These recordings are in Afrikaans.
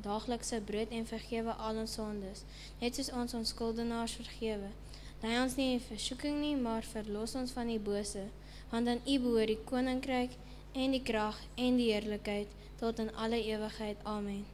daaglikse brood en vergewe al ons sondes, net soos ons ons skuldenaars vergewe. Lei ons nie in versoeking nie, maar verlos ons van die bose, want aan U behoort die koninkryk en die krag en die heerlikheid tot in alle ewigheid. Amen.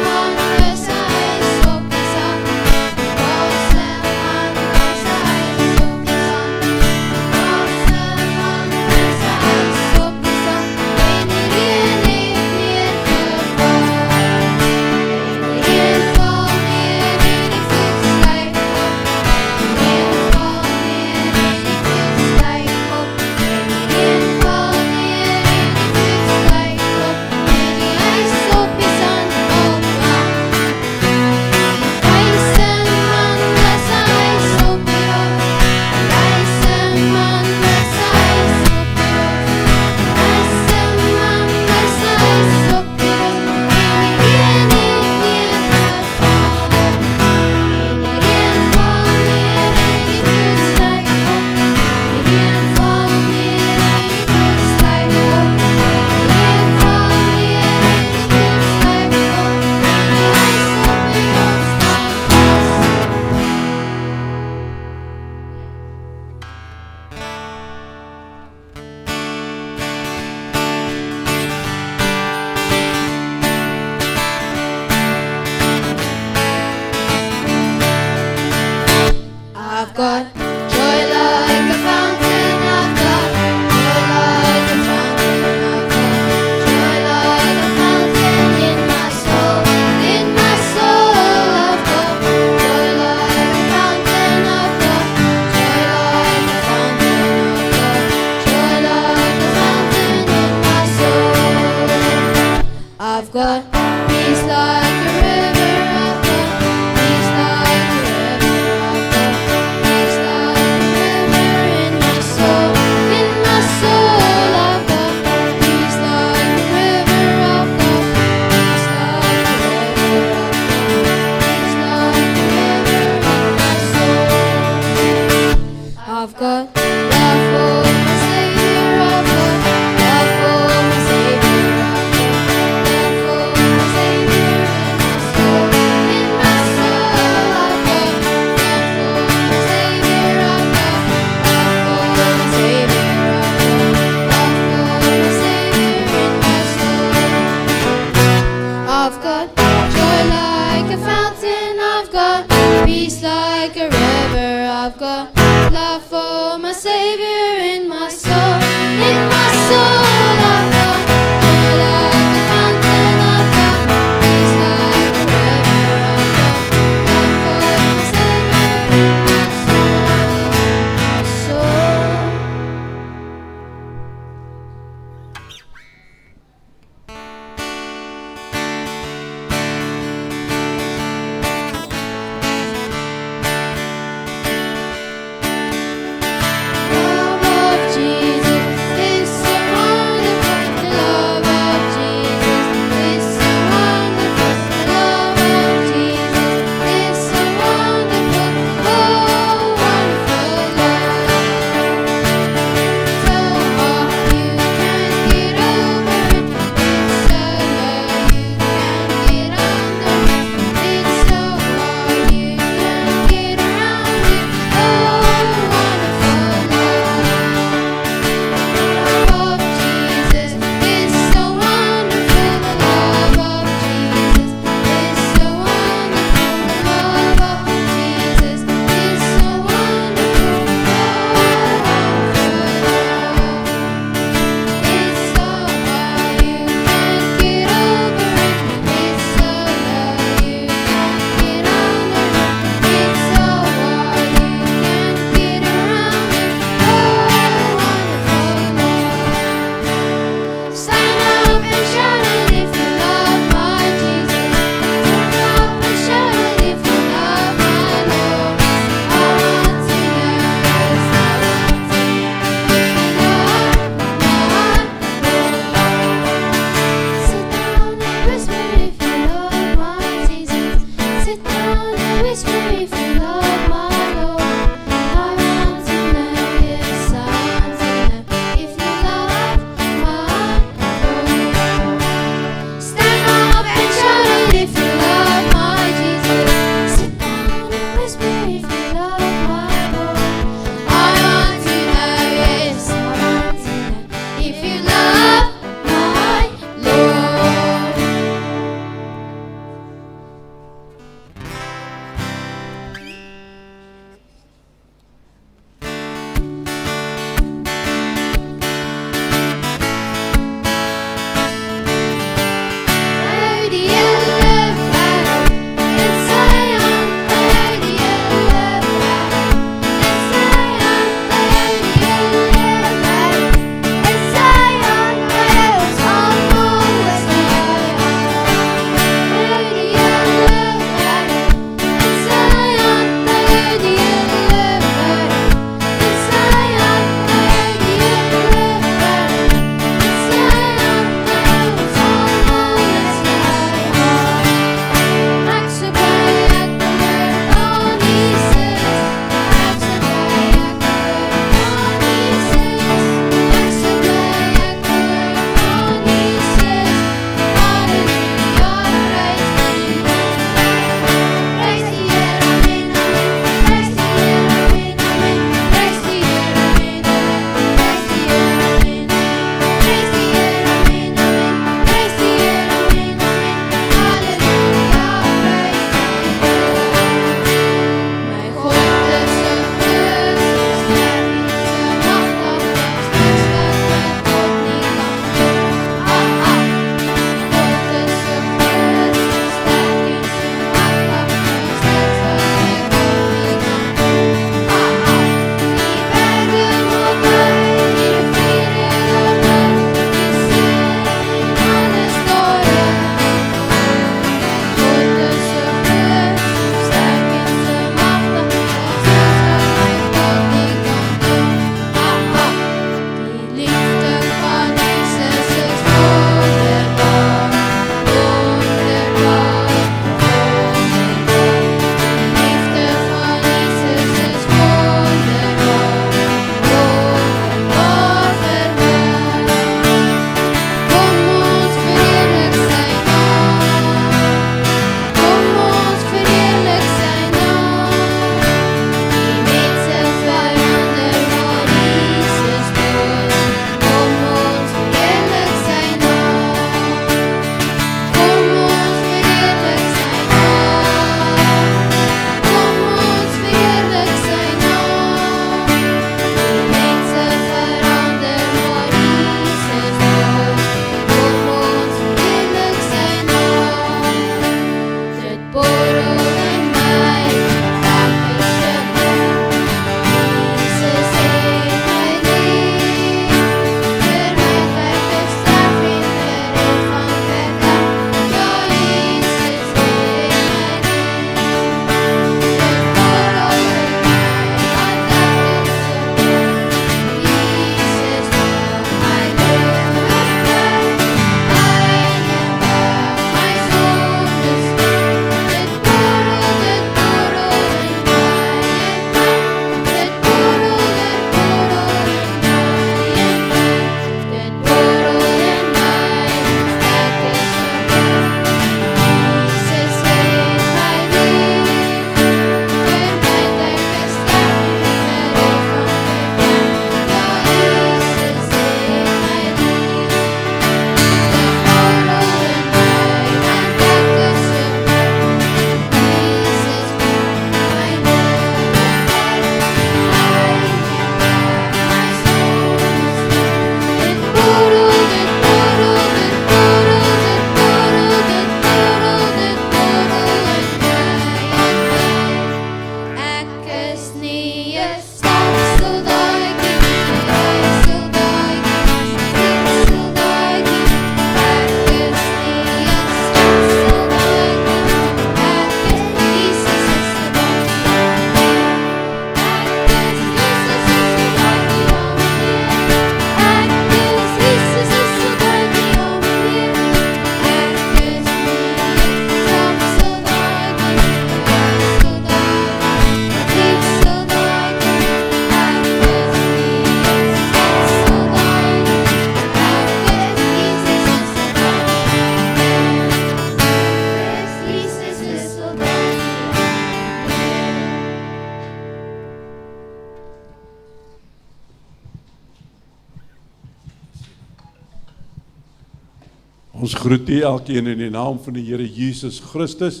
Ons groet u elkeen in die naam van die Here Jesus Christus.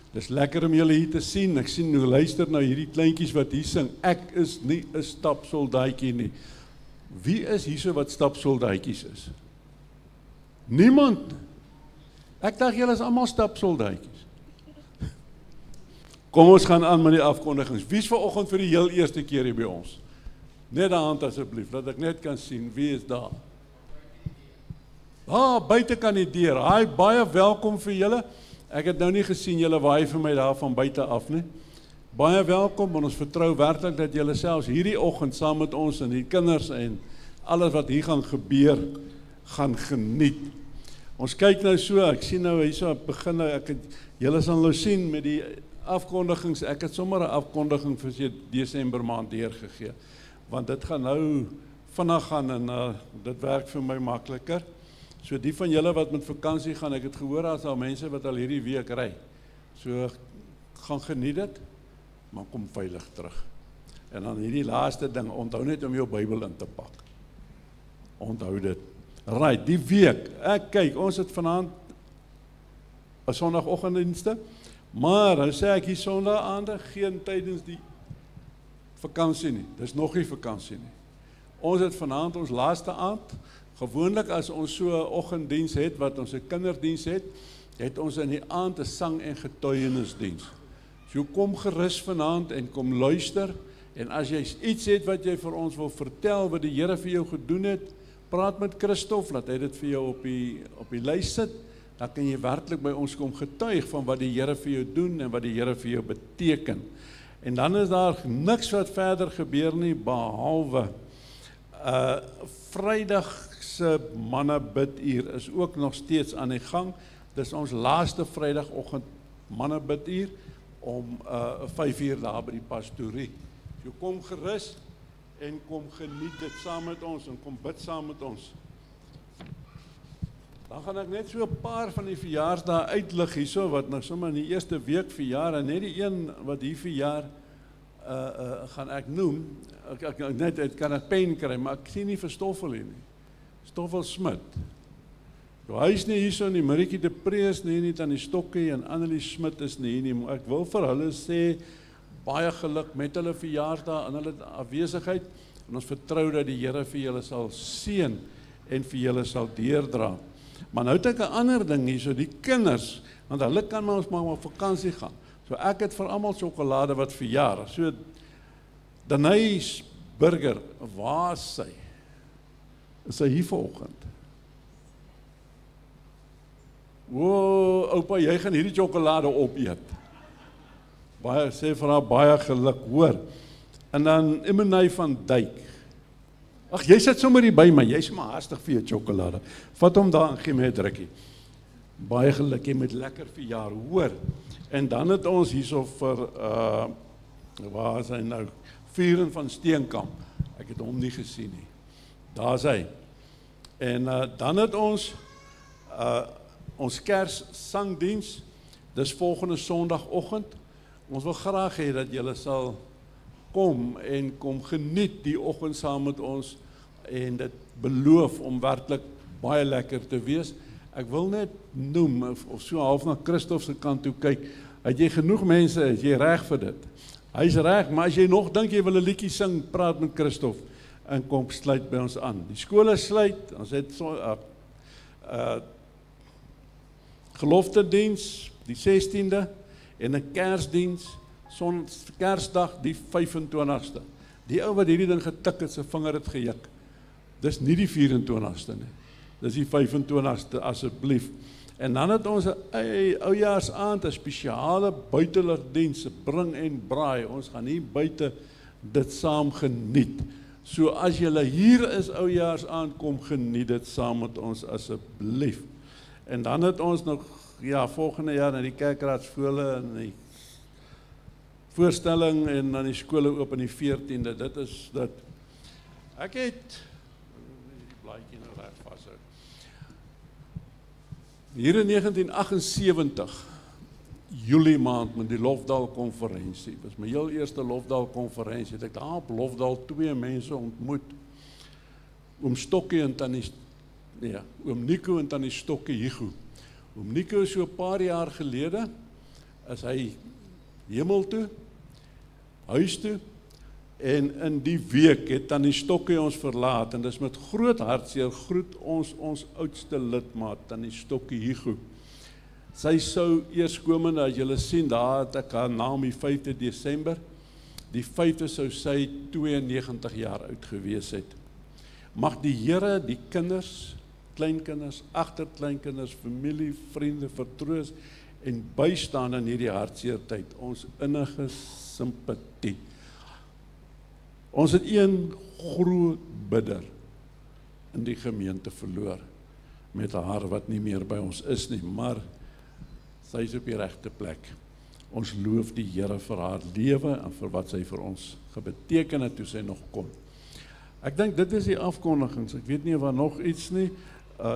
Dis lekker om julle hier te sien. Ek sien hoe luister na hierdie kleintjies wat hier sing. Ek is nie 'n stapsoldaatjie nie. Wie is hierso wat stapsoldaatjies is? Niemand. Ek dink julle is almal stapsoldaatjies. Kom ons gaan aan met die afkondigings. Wie is vanoggend vir die heel eerste keer hier by ons? Net 'n hand asseblief, dat ek net kan sien wie is daar. Buite kan die deur. Hi, baie welkom vir julle. Ek het nou nie gesien julle waai vir my daar van buite af nie. Baie welkom en ons vertrou werklik dat julle selfs hierdie oggend saam met ons en die kinders en alles wat hier gaan gebeur, gaan geniet. Ons kyk nou so, ek sien nou hierso begin nou, julle sal nou sien met die afkondigings, ek het sommer 'n afkondiging vir Desember maand deurgegee, want dit gaan nou vinnig gaan en dit werk vir my makliker. So die van julle wat met vakansie gaan, ek het gehoor as al mense wat al hierdie week ry. So gaan geniet dit, maar kom veilig terug. En dan hierdie laaste ding, onthou net om jou Bybel in te pak. Onthou dit. Right, die week, ek kyk, ons het vanaand 'n Sondagoggenddienste, maar nou sê ek hier Sondagaande geen tydens die vakansie nie. Dis nog nie vakansie nie. Ons het vanaand ons laaste aand. Gewoonlik as ons so 'n oggenddiens het, wat ons 'n kinderdiens het ons in die aand 'n sang- en getuienisdiens. So kom gerus vanaand en kom luister, en as jy iets het wat jy vir ons wil vertel, wat die Here vir jou gedoen het, praat met Christof, laat hy dit vir jou op die lys sit, dan kan jy werklik by ons kom getuig van wat die Here vir jou doen, en wat die Here vir jou beteken. En dan is daar niks wat verder gebeur nie, behalwe Vrydag se manne biduur is ook nog steeds aan die gang. Dis ons laaste Vrydagoggend manne biduur om 5 uur daar by die pastorie. So kom gerus en kom geniet dit saam met ons en kom bid saam met ons. Dan gaan ek net so 'n paar van die verjaarsdae uitlig hierso wat nou sommer in die eerste week verjaar, en net die een wat hier verjaar gaan ek noem. Ek kan 'n pen kry, maar ek sien nie vir Stoffel hier nie. Stoffel Smit. Hy is nie hierso nie, Maritjie de Prees nie aan die Stokkie en Annelie Smit is nie hier nie. Ek wil vir hulle sê baie geluk met hulle verjaarsdag en hulle afwesigheid, en ons vertrou dat die Here vir julle sal seën en vir julle sal deurdra. Maar nou het ek 'n ander ding hierso, die kinders, want hulle kan ons maar op vakansie gaan. So ek het vir almal sjokolade wat verjaar. So Denise Burger, waar is sy? Is sy hier vanoggend? Oupa, jy gaan hierdie sjokolade opeet. Sê vir haar baie geluk, hoor. En dan Emenay van Dijk. Ag, jy sit sommer hier by my, jy is maar haastig vir jou sjokolade. Vat hom daar en gee my 'n drukkie. Baie geluk, jy met lekker verjaar, hoor. En dan het ons hierso vir, waar is hy nou? Vieren van Steenkamp. Ek het hom nie gesien nie. Daar is hy. En dan het ons Kerssangdiens. Dis volgende Sondagoggend. Ons wil graag hê dat julle sal kom en kom geniet die oggend saam met ons, en dit beloof om werklik baie lekker te wees. Ek wil net noem, of so half na Christof se kant toe kyk, het jy genoeg mense, is jy reg vir dit? Hy's reg, maar as jy nog dink jy wil 'n liedjie sing, praat met Christof en kom sluit by ons aan. Die skole sluit, ons het geloftediens die 16de en 'n Kersdiens, Kersdag die 25ste. Die ou wat hierdie ding getik het, sy vinger het gejuk. Dis nie die 24ste nie. Dis die 25ste asseblief. En dan het ons 'n oujaarsaand, 'n spesiale buiteligdiens, bring en braai. Ons gaan hier buite dit saam geniet. So as julle hier is oujaarsaand, kom geniet dit saam met ons asseblief. En dan het ons nog volgende jaar na die kerkraadsskole en die voorstelling en dan die skole oop aan die 14de. Dit is dit. Ek het die blaadjie nou reg vashou. Hier in 1978, Julie maand met die Lofdal konferensie. Dit was my heel eerste Lofdal konferensie. Het ek daar op Lofdal 2 mense ontmoet. Oom Stokkie en tannie nee, oom Nico en tannie Stokke Higo. Oom Nico so 'n paar jaar gelede, is hy hemel toe, huis toe, en in die week het tannie Stokke ons verlaat, en dis met groot hartseer groet ons oudste lidmaat, tannie Stokke Higo. Sy sou eers komende, as julle sien, daar het ek haar naam die 5de Desember, die 5de sou sy 92 jaar oud gewees het. Mag die Here die kinders, kleinkinders, agterkleinkinders, familie, vriende vertroos en bystaan in hierdie hartseer tyd. Ons innige simpatie. Ons het een groot bidder in die gemeente verloor, met haar wat nie meer by ons is nie, maar sy is op die regte plek. Ons loof die Here vir haar lewe en vir wat sy vir ons gebeteken het toe sy nog kon. Ek dink dit is die afkondigings, ek weet nie of daar nog iets nie,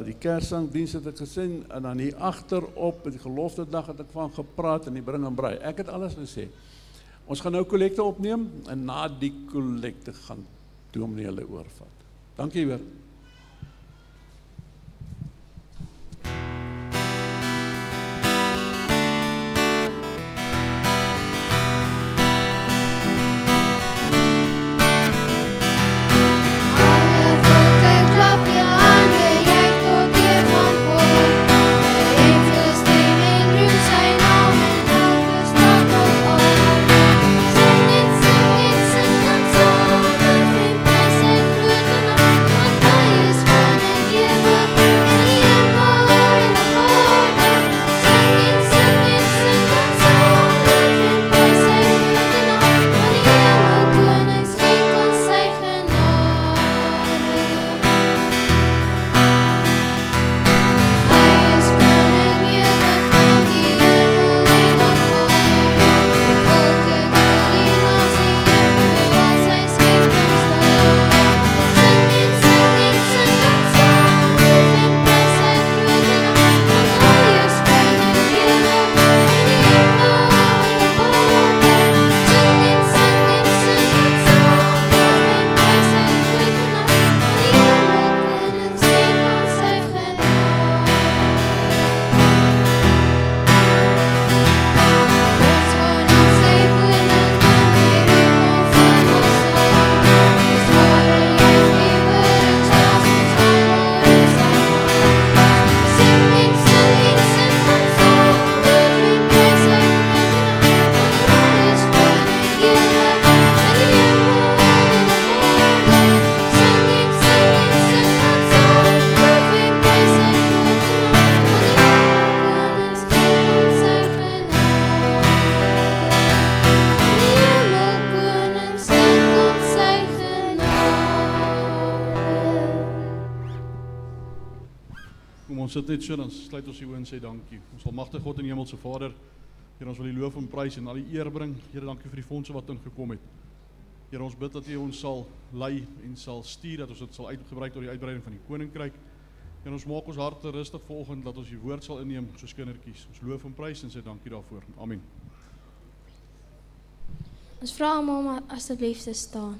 die Kerssangdiens het ek gesien, en dan hier agterop, die gelofte dag het ek van gepraat, en die bring en braai, ek het alles gesê. Ons gaan nou kollekte opneem, en na die kollekte gaan dominee hulle oorvat. Dankie weer. Ons sit net so, dan sluit ons die oë en sê dankie. Ons almagtige God en Hemelse Vader, Here, ons wil U loof en prys en al die eer bring. Here, dankie vir die fondse wat ingekom het. Here, ons bid dat U ons sal lei en sal stuur, dat ons dit sal uitgebruik tot die uitbreiding van die koninkryk. En ons maak ons harte rustig vanoggend, dat ons die woord sal inneem soos kindertjies. Ons loof en prys en sê dankie daarvoor. Amen. Ons vra almal om asseblief te staan.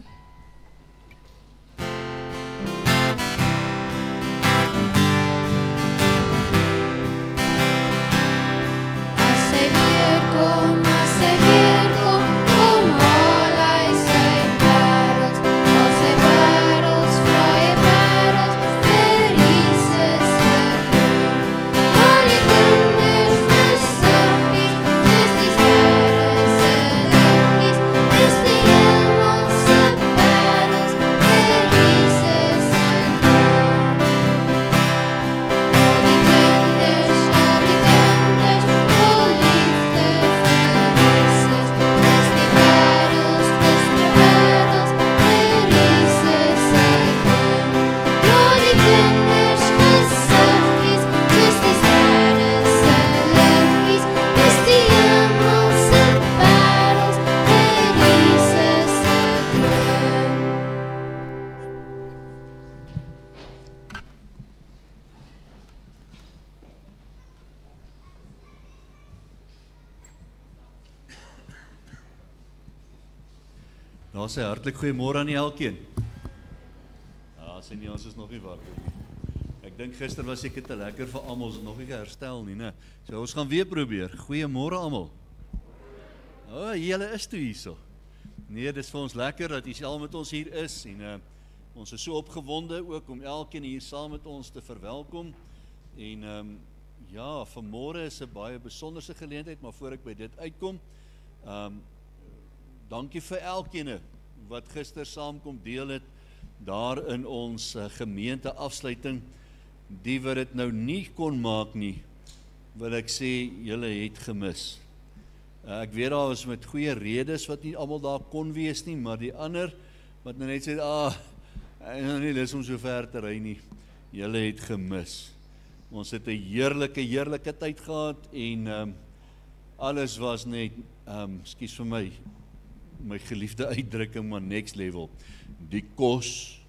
Daar sê hartlik goeiemôre aan elkeen. Sê nie, ons is nog nie wakker nie. Ek Ek dink gister was seker te lekker vir almal, ons het nog nie herstel nie, né? So ons gaan weer probeer. Goeiemôre almal. Julle is toe hierso. Nee, dis vir ons lekker dat julle al met ons hier is en ons is so opgewonde ook om elkeen hier saam met ons te verwelkom. En ja, vanmôre is 'n baie besonderse geleentheid, maar voor ek by dit uitkom, dankie vir elkeen wat gister saam kom deel het daar in ons gemeente afsluiting. Die wat dit nou nie kon maak nie, wil ek sê, julle het gemis. Ek weet daar was met goeie redes wat nie almal daar kon wees nie, maar die ander wat nou net sê, nou nie lus om so ver te ry nie, julle het gemis. Ons het 'n heerlike tyd gehad en alles was net, ekskuus vir my geliefde uitdrukking, maar next level. Die kos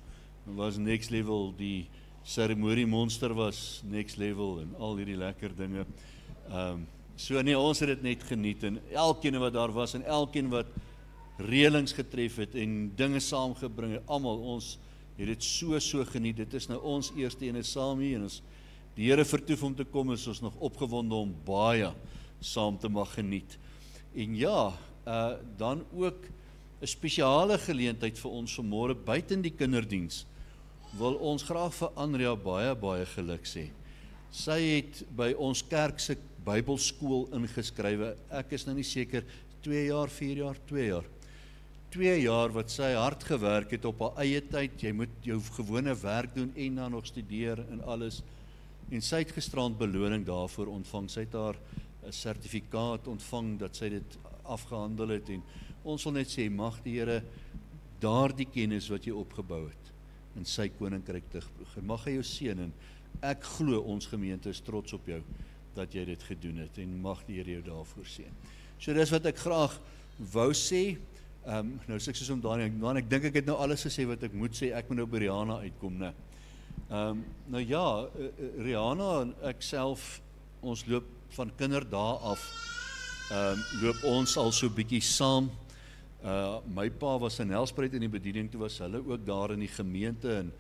was next level, die seremoniemonster was next level en al hierdie lekker dinge. So nee, ons het dit net geniet en elkeen wat daar was en elkeen wat reëlings getref het en dinge saamgebring het, almal, ons het dit so geniet. Dit is nou ons eerste ene saam hier en ons die Here vertoef om te kom, is ons nog opgewonde om baie saam te mag geniet. En ja, dan ook 'n spesiale geleentheid vir ons vanmôre buiten die kinderdiens. Wil ons graag vir Andrea baie geluk sê. Sy het by ons kerk se Bybelskool ingeskrywe. Ek is nou nie seker 2 jaar, 4 jaar, 2 jaar. 2 jaar wat sy hard gewerk het op haar eie tyd. Jy moet jou gewone werk doen en dan nog studeer en alles. En sy het gisterand beloning daarvoor ontvang. Sy het haar 'n sertifikaat ontvang dat sy dit afgehandel het en ons wil net sê, mag die Here daardie kennis wat jy opgebou het in sy koninkryk terugvoer. Mag hy jou seën en ek glo ons gemeente is trots op jou dat jy dit gedoen het en mag die Here jou daarvoor seën. So dis wat ek graag wou sê. Nou sê ek soos om Daniel, ek dink ek het nou alles gesê wat ek moet sê, ek moet nou by Rihanna uitkom, né? Nou ja, Rihanna en ek self, ons loop van kinderdae af, loop ons al so bietjie saam. My pa was in Nelspruit in die bediening, toe was hulle ook daar in die gemeente en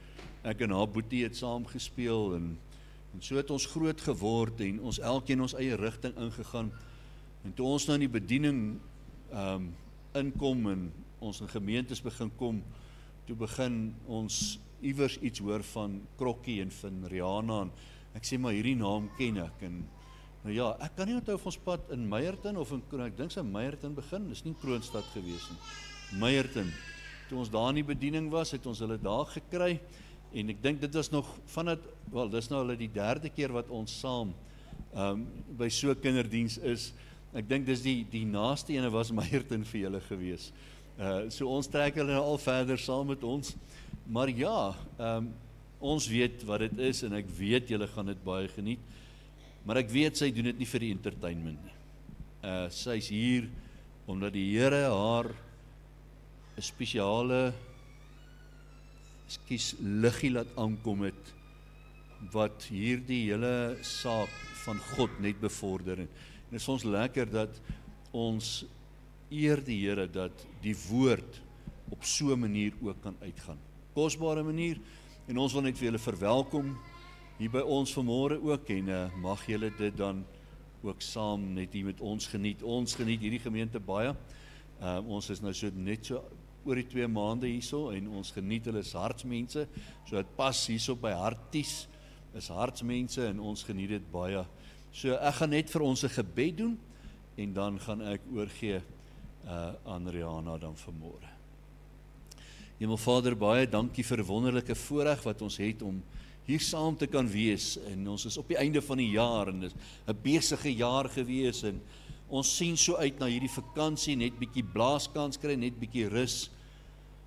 ek en haar boetie het saam gespeel en so het ons groot geword en ons elkeen ons eie rigting ingegaan. En toe ons nou in die bediening inkom en ons in gemeentes begin kom, toe begin ons iewers iets hoor van Krokkie en van Rihanna en ek sê maar hierdie naam ken ek en nou ja, ek kan nie onthou of ons pad in Meyerton of ek dink sy Meyerton begin, dis nie Kroonstad gewees nie. Meyerton. Toe ons daar in die bediening was, het ons hulle daar gekry en ek dink dit was nog vanat, dis nou hulle die 3de keer wat ons saam by so kinderdiens is. Ek dink dis die naaste ene was Meyerton vir julle gewees. So ons trek hulle al verder saam met ons. Maar ja, ons weet wat dit is en ek weet julle gaan dit baie geniet. Maar ek weet sy doen dit nie vir die entertainment nie. Sy is hier omdat die Here haar 'n spesiale liggie laat aankom het wat hierdie hele saak van God net bevorder. En dit is ons lekker dat ons eer die Here dat die woord op so 'n manier ook kan uitgaan. Kosbare manier en ons wil net vir julle verwelkom hier by ons vanmôre ook en mag julle dit dan ook saam net hier met ons geniet. Ons geniet hierdie gemeente baie. Ons is nou so net so oor die 2 maande hierso en ons geniet hulle is hartsmense. So dit pas hierso by Harties is hartsmense en ons geniet dit baie. So ek gaan net vir ons 'n gebed doen en dan gaan ek oorgee aan Rihanna dan vanmôre. Hemelvader, baie dankie vir 'n wonderlike voorreg wat ons het om hier saam te kan wees en ons is op die einde van die jaar en dit is 'n besige jaar gewees en ons sien so uit na hierdie vakansie, net bietjie blaaskans kry, net bietjie rus.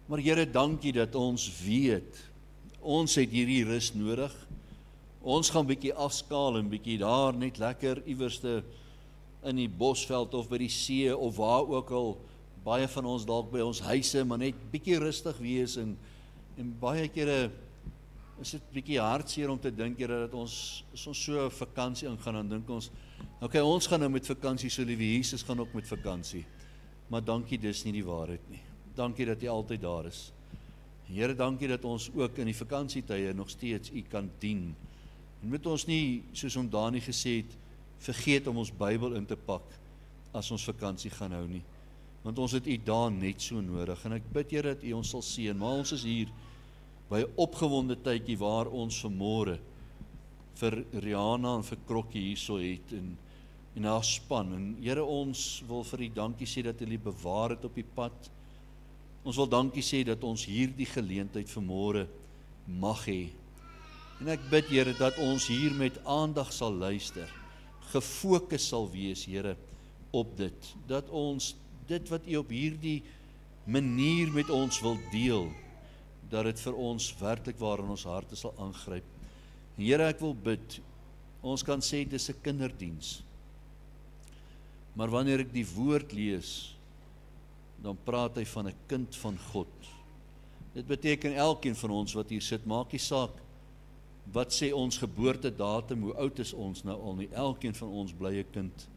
Maar Here, dankie dat ons weet, ons het hierdie rus nodig. Ons gaan bietjie afskaal en bietjie daar net lekker iewerste in die bosveld of by die see of waar ook al, baie van ons dalk by ons huise, maar net bietjie rustig wees en baie kere is dit bietjie hartseer om te dink, Here, dat ons so 'n vakansie ingaan, dan dink ons, okay, ons gaan nou met vakansie, so liewe Jesus gaan ook met vakansie. Maar dankie, dis nie die waarheid nie. Dankie dat U altyd daar is. Here, dankie dat ons ook in die vakansietye nog steeds U kan dien En moet ons nie, soos ons Dani gesê het, vergeet om ons Bybel in te pak as ons vakansie gaan hou nie. Want ons het U daar net so nodig. En ek bid Here dat U ons sal seën. Maar ons is hier by 'n opgewonde tydjie waar ons vanmôre vir Rihanna en vir Krokkie hierso het en haar span. En Here, ons wil vir U dankie sê dat U hulle bewaar het op die pad. Ons wil dankie sê dat ons hierdie geleentheid vanmôre mag hê. En ek bid Here dat ons hier met aandag sal luister, gefokus sal wees Here op dit, dat ons dit wat U op hierdie manier met ons wil deel, dat dit vir ons werklik waar in ons harte sal aangryp. En Here, ek wil bid, ons kan sê dis 'n kinderdiens, maar wanneer ek die woord lees, dan praat hy van 'n kind van God. Dit beteken elkeen van ons wat hier sit, maak nie saak wat sê ons geboortedatum, hoe oud is ons nou al nie, elkeen van ons bly 'n kind.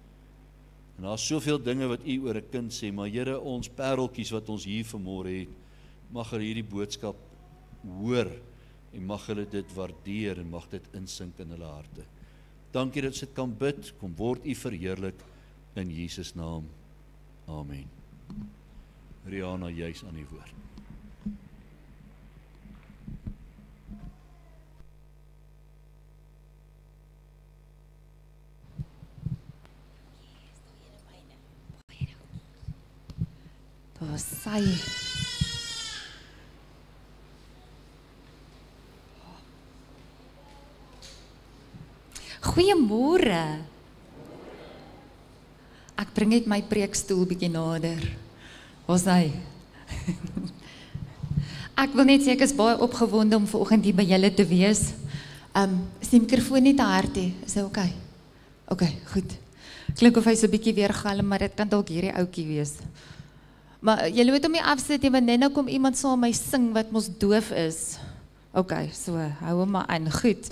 En daar is soveel dinge wat U oor 'n kind sê, maar Here, ons pareltjies wat ons hier vanmôre het, mag hulle hierdie boodskap hoor en mag hulle dit waardeer en mag dit insink in hulle harte. Dankie dat ons dit kan bid, kom word U verheerlik in Jesus naam. Amen. Rihanna, jy's aan die woord. Daar sy. Goeiemôre. Ek bring net my preekstoel bietjie nader. Waar's hy? Ek wil net sê ek is baie opgewonde om vanoggend hier by julle te wees. Is die mikrofoon nie te hard nie? Is dit oké? Oké, goed. Klink of hy so 'n bietjie weer galm, maar dit kan dalk hierdie ouetjie wees. Maar julle moet hom nie afsit nie, want nou kom iemand saam my sing wat mos doof is. Oké, so hou hom maar aan. Goed.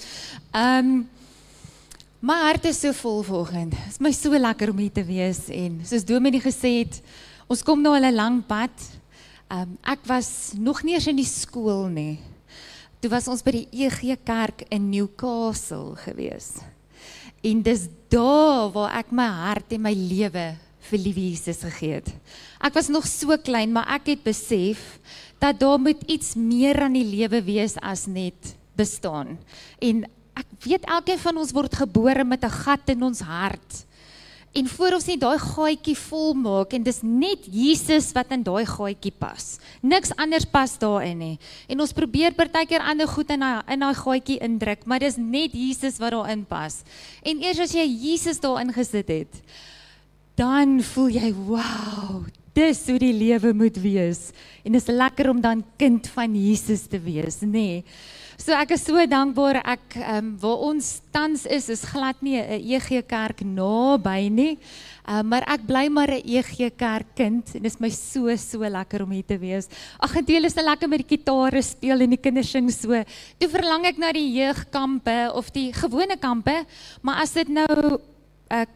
My hart is so vol vanoggend. Dit is my so lekker om hier te wees en soos Dominee gesê het, ons kom nou al 'n lang pad. Ek was nog nie eens in die skool nie. Toe was ons by die EG Kerk in Newcastle gewees. En dis daar waar ek my hart en my lewe vir liewe Jesus gegee het. Ek was nog so klein, maar ek het besef dat daar moet iets meer aan die lewe wees as net bestaan. En ek weet elkeen van ons word gebore met 'n gat in ons hart. En voor ons net daai gaatjie vol maak en dis net Jesus wat in daai gaatjie pas. Niks anders pas daarin nie. En ons probeer partykeer ander goed in daai gaatjie indruk, maar dis net Jesus wat daarin pas. En eers as jy Jesus daarin gesit het, dan voel jy, wow, dis hoe die lewe moet wees. En dis lekker om dan kind van Jesus te wees, nê? Nee. So ek is so dankbaar, waar ons tans is glad nie 'n EG Kerk naby nie, maar ek bly maar 'n EG Kerk kind, en dit is my so lekker om hier te wees. Ag, en hulle is so lekker met die gitare speel en die kinders sing so. Toe verlang ek na die jeugkampe, of die gewone kampe, maar as dit nou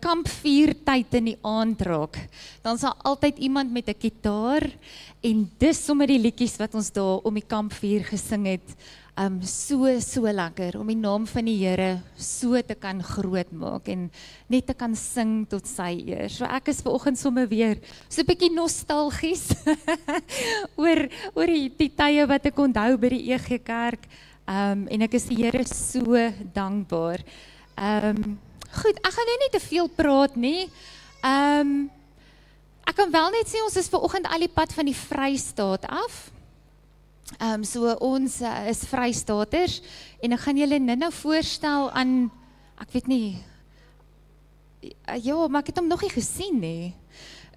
kampvuurtyd in die aand raak, dan sal altyd iemand met 'n gitaar, en dis sommer die liedjies wat ons daar om die kampvuur gesing het, so lekker, om die naam van die Here so te kan groot maak, en net te kan sing tot sy eer. So ek is vanoggend sommer weer so 'n bietjie nostalgies, oor die tye wat ek onthou by die EG Kerk, en ek is die Here so dankbaar. Goed, ek gaan nou nie te veel praat nie. Ek kan wel net sê, ons is vanoggend al die pad van die Vrystaat af. So ons is Vrystaaters, en ek gaan julle nou voorstel aan, ek weet nie, ja, maar ek het hom nog nie gesien nie,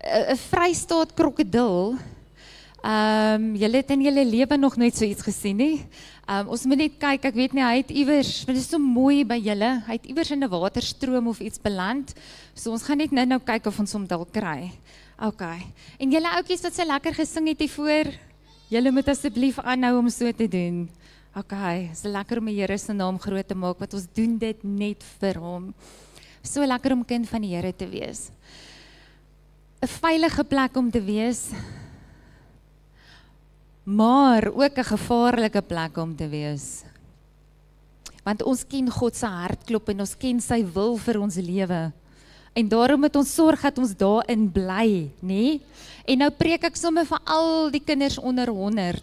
'n Vrystaat krokodil. Julle het in julle lewe nog nooit so iets gesien nie. Ons moet net kyk, ek weet nie, hy het iewers, maar dit is so mooi by julle, hy het iewers in 'n waterstroom of iets beland, so ons gaan net nou kyk of ons hom dalk kry. Ok, en julle ouetjies wat so lekker gesing het hiervoor, julle moet asseblief aanhou om so te doen. Ok, is lekker om die Here se naam groot te maak, want ons doen dit net vir hom. So lekker om kind van die Here te wees. 'n veilige plek om te wees, maar ook 'n gevaarlike plek om te wees. want ons ken God se hartklop en ons ken sy wil vir ons lewe. En daarom moet ons sorg dat ons daarin bly, nê? En nou preek ek sommer vir al die kinders onder 100.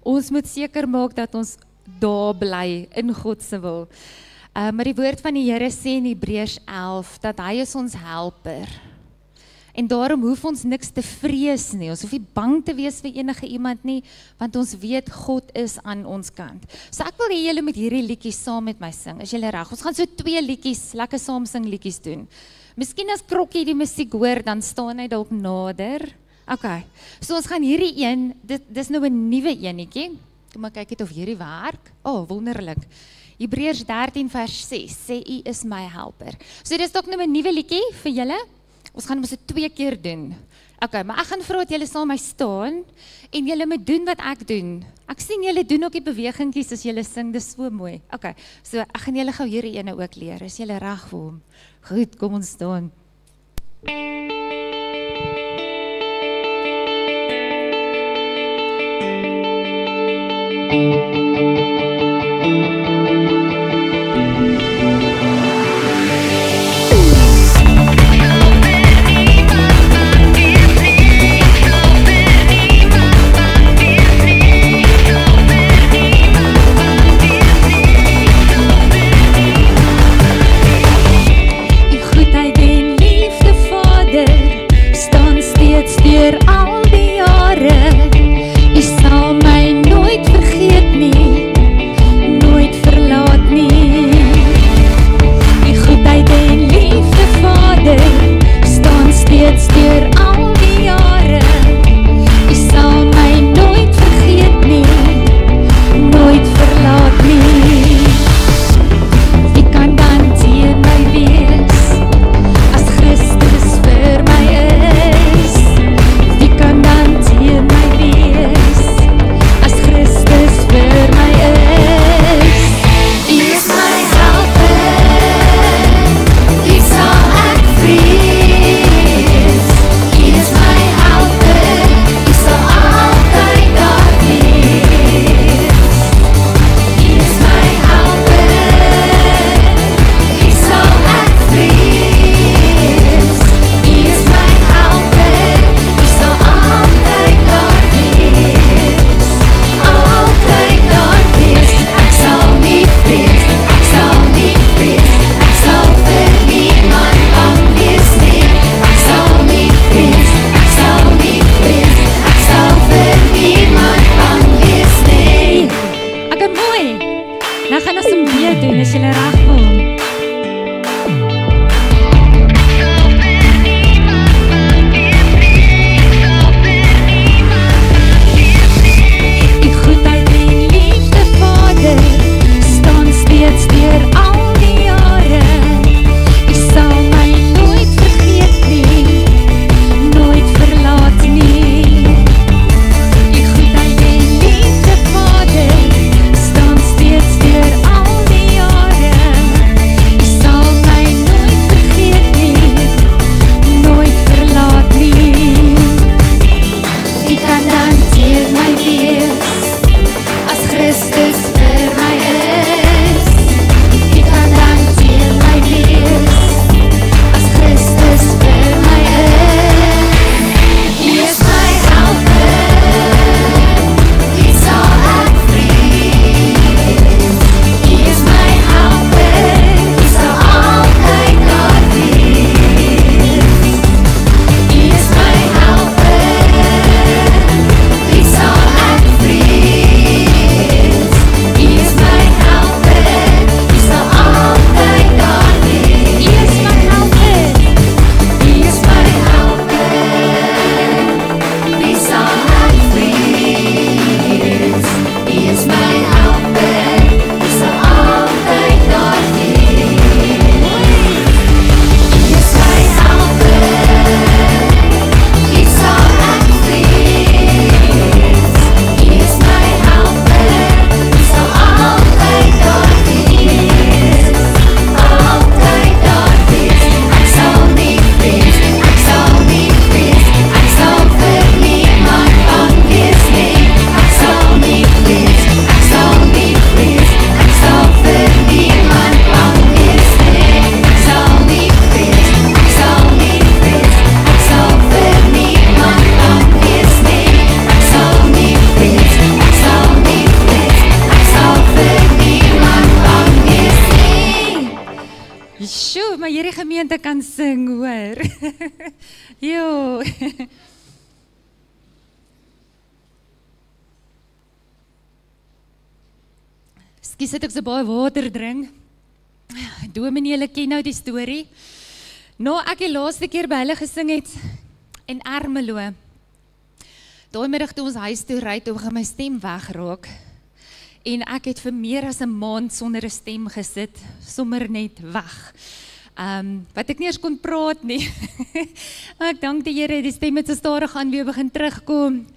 Ons moet seker maak dat ons daar bly in God se wil. Maar die woord van die Here sê in Hebreërs 11 dat hy is ons helper. En daarom hoef ons niks te vrees nie. Ons hoef nie bang te wees vir enige iemand nie, want ons weet God is aan ons kant. So ek wil hê julle moet hierdie liedjies saam met my sing. Is julle reg? Ons gaan so 2 liedjies, lekker saam sing liedjies doen. Miskien as Krokkie die musiek hoor, dan staan hy dalk nader. Okay. So ons gaan hierdie een, dis nou 'n nuwe enetjie. Kom maar kyk het of hierdie werk. Wonderlik. Hebreërs 13 vers 6 sê U is my helper. So dis dalk nou 'n nuwe liedjie vir julle. Ons gaan mos dit 2 keer doen. Okay, maar ek gaan vra dat julle saam my staan en julle moet doen wat ek doen. Ek sien julle doen ook die bewegingkies as julle sing, dis so mooi. Okay, so ek gaan julle gou hierdie ene ook leer. Is julle reg vir hom? Goed, kom ons staan. Al die jare, U sal my nooit vergeet nie, nooit verlaat nie. U goedheid en liefde, Vader, staan steeds deur al die jare. U sal my nooit vergeet nie, nooit verlaat nie. Wie kan dan teen my wees, as Christus vir my is? Kan dan teen my wees, as Christus vir my is. U is my helper, U sal ek vrees. U is my helper, U sal altyd daar wees. U is my helper, U sal ek vrees. U is my helper, U sal altyd daar wees, altyd daar wees. Ek sal nie vrees, ek sal nie vrees, ek sal vir niemand bang wees nie. Ek sal nie vrees, ek sal nie vrees, ek sal vir niemand bang wees nie. Okay, mooi. Nou gaan ons hom weer doen, is julle reg vir hom? U goedheid en liefde, Vader, staan steeds deur al die jare. U sal my nooit vergeet nie, nooit verlaat nie. U goedheid en liefde, Vader, staan steeds deur al die jare. Sjoe, maar hierdie gemeente kan sing, hoor. Jo. Skus het ek so baie water drink. Dominee, julle ken nou die storie. Nou ek die laaste keer by hulle gesing het in Ermelo. Daai middag toe ons huis toe ry, toe begin my stem wegraak. En ek het vir meer as 'n maand sonder 'n stem gesit, sommer net weg. Wat ek nie eens kon praat nie. Ek dank die Here, die stem het so stadig aan weer begin terugkom.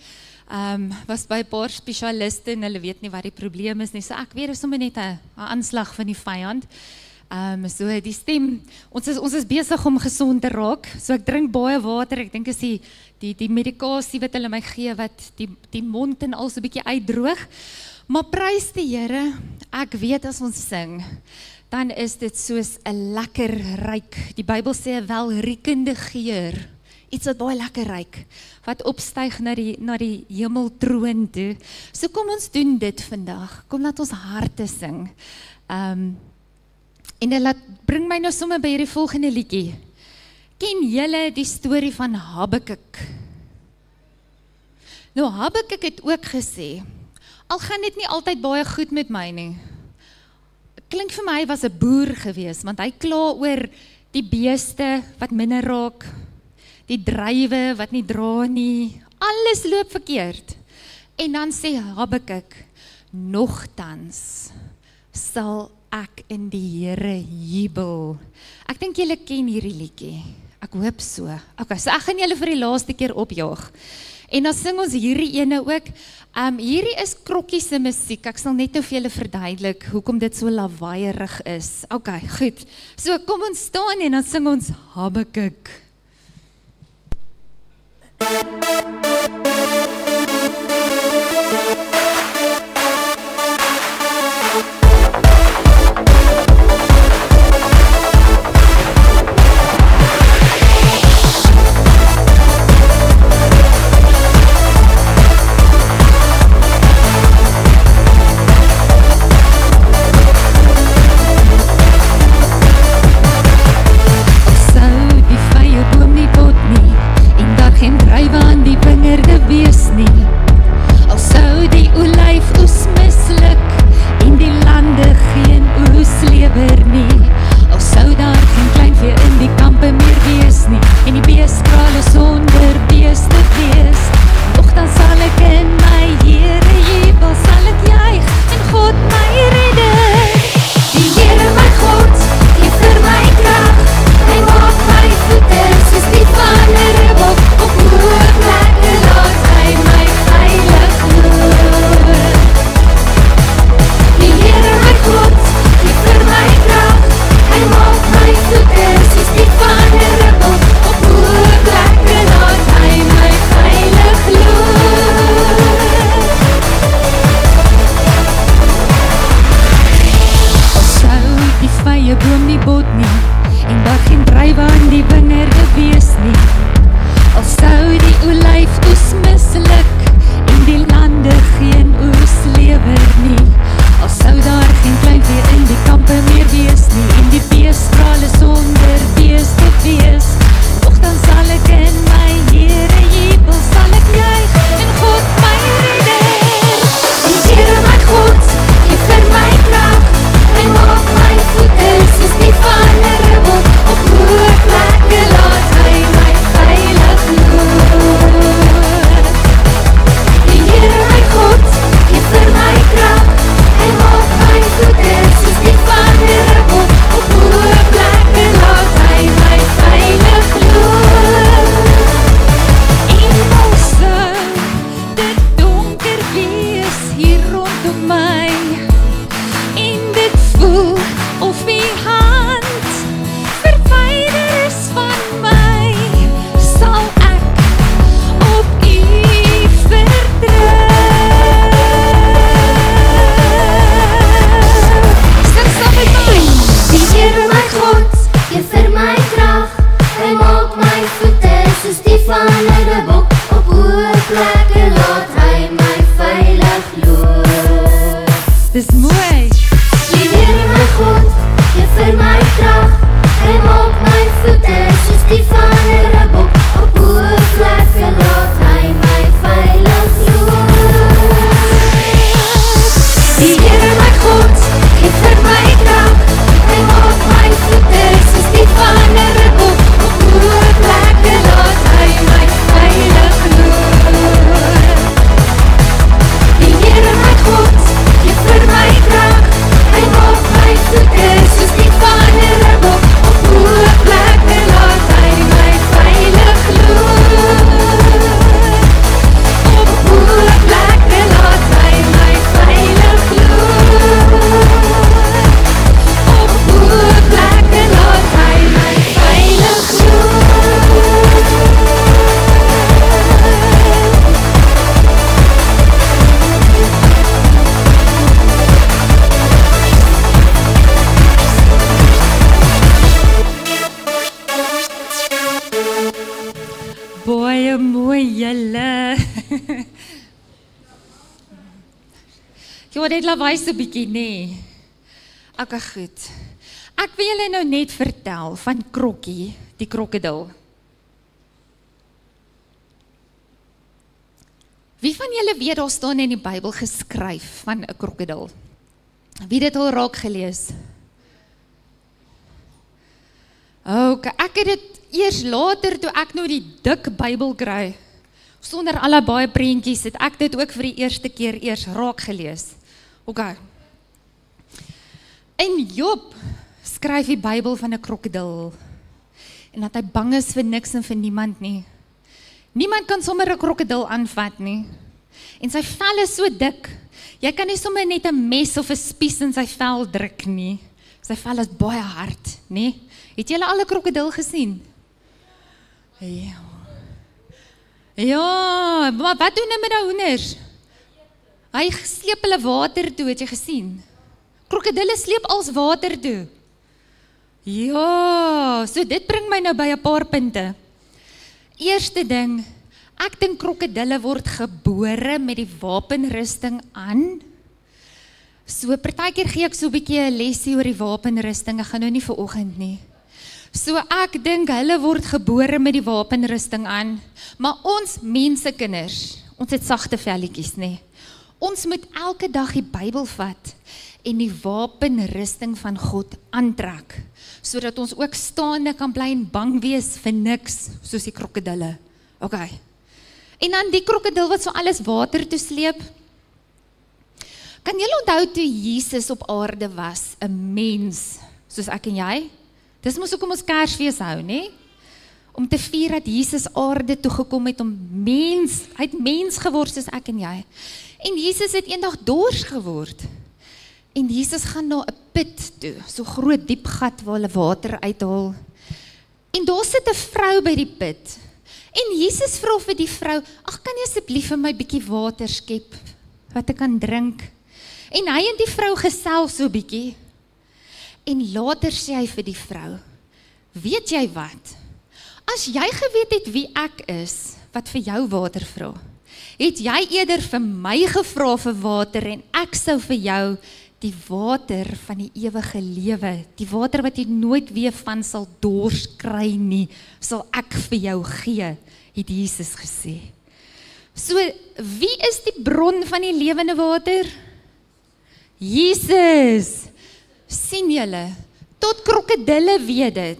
Was by 'n paar spesialiste en hulle weet nie wat die probleem is nie. So ek weet dit is sommer net 'n aanslag van die vyand. So die stem, ons is besig om gesond te raak. So ek drink baie water. Ek dink is die medikasie wat hulle my gee wat die mond en al so 'n bietjie uitdroog. Maar prys die Here, ek weet as ons sing, dan is dit soos 'n lekker ryk. Die Bybel sê 'n welriekende geur. Iets wat baie lekker ryk, wat opstyg na die hemeltroon toe. So kom ons doen dit vandag. Kom laat ons harte sing. En dit bring my nou sommer by hierdie volgende liedjie. Ken julle die storie van Habakuk? Nou Habakuk het ook gesê, al gaan dit nie altyd baie goed met my nie. Klink vir my hy was 'n boer gewees, want hy kla oor die beeste wat minder raak, die druiwe wat nie dra nie, alles loop verkeerd. En dan sê Habakuk, nogtans sal ek in die Here jubel. Ek dink julle ken hierdie liedjie. Ek hoop so. Okay, so ek gaan julle vir die laaste keer opjaag. En dan sing ons hierdie ene ook. Hierdie is krokkie se musiek. Ek sal net vir julle verduidelik hoekom dit so lawaaierig is. Okay, goed. So kom ons staan en dan sing ons Habakuk. Ja, dit lawaai so bietjie, nee. Okay, goed. Ek wil julle nou net vertel van Krokkie, die krokodil. Wie van julle weet daar staan in die Bybel geskryf van 'n krokodil? Wie het dit al raak gelees? Okay, ek het dit eers later toe ek nou die dik Bybel kry, sonder alle baie prentjies, het ek dit ook vir die eerste keer eers raak gelees. Okay. En Job skryf die Bybel van 'n krokodil en dat hy bang is vir niks en vir niemand nie. Niemand kan sommer 'n krokodil aanvat nie. En sy vel is so dik. Jy kan nie sommer net 'n mes of 'n spies in sy vel druk nie. Sy vel is baie hard, nê? Het julle al 'n krokodil gesien? Ja. Ja, maar wat doen hulle met die hoenders? Hy sleep hulle water toe, het jy gesien? Krokodille sleep als water toe. Ja, so dit bring my nou by 'n paar punte. Eerste ding, ek dink krokodille word gebore met die wapenrusting aan. So partykeer gee ek so 'n bietjie 'n lesie oor die wapenrusting, ek gaan nou nie vir oggend nie. So ek dink hulle word gebore met die wapenrusting aan, maar ons mensekinders, ons het sagte velletjies, nê. Ons moet elke dag die Bybel vat en die wapenrusting van God aantrek, sodat ons ook staande kan bly en bang wees vir niks, soos die krokodille. Okay. En dan die krokodil wat so alles water toe sleep. Kan julle onthou toe Jesus op aarde was, 'n mens, soos ek en jy? Dis mos hoekom ons Kersfees hou, nê? Om te vier dat Jesus aarde toe gekom het om hy het mens geword soos ek en jy. En Jesus het eendag dors geword. En Jesus gaan na 'n put toe, so groot diep gat waar hulle water uithaal. En daar sit 'n vrou by die put. En Jesus vra vir die vrou, "Ag, kan jy asseblief vir my bietjie water skep wat ek kan drink?" En hy en die vrou gesels so bietjie. En later sê hy vir die vrou, "Weet jy wat? As jy geweet het wie ek is, wat vir jou water vra, het jy eerder vir my gevra vir water en ek sou vir jou die water van die ewige lewe, die water wat jy nooit weer van sal dors kry nie, sal ek vir jou gee," het Jesus gesê. So, wie is die bron van die lewende water? Jesus. Sien julle, tot krokodille weet dit,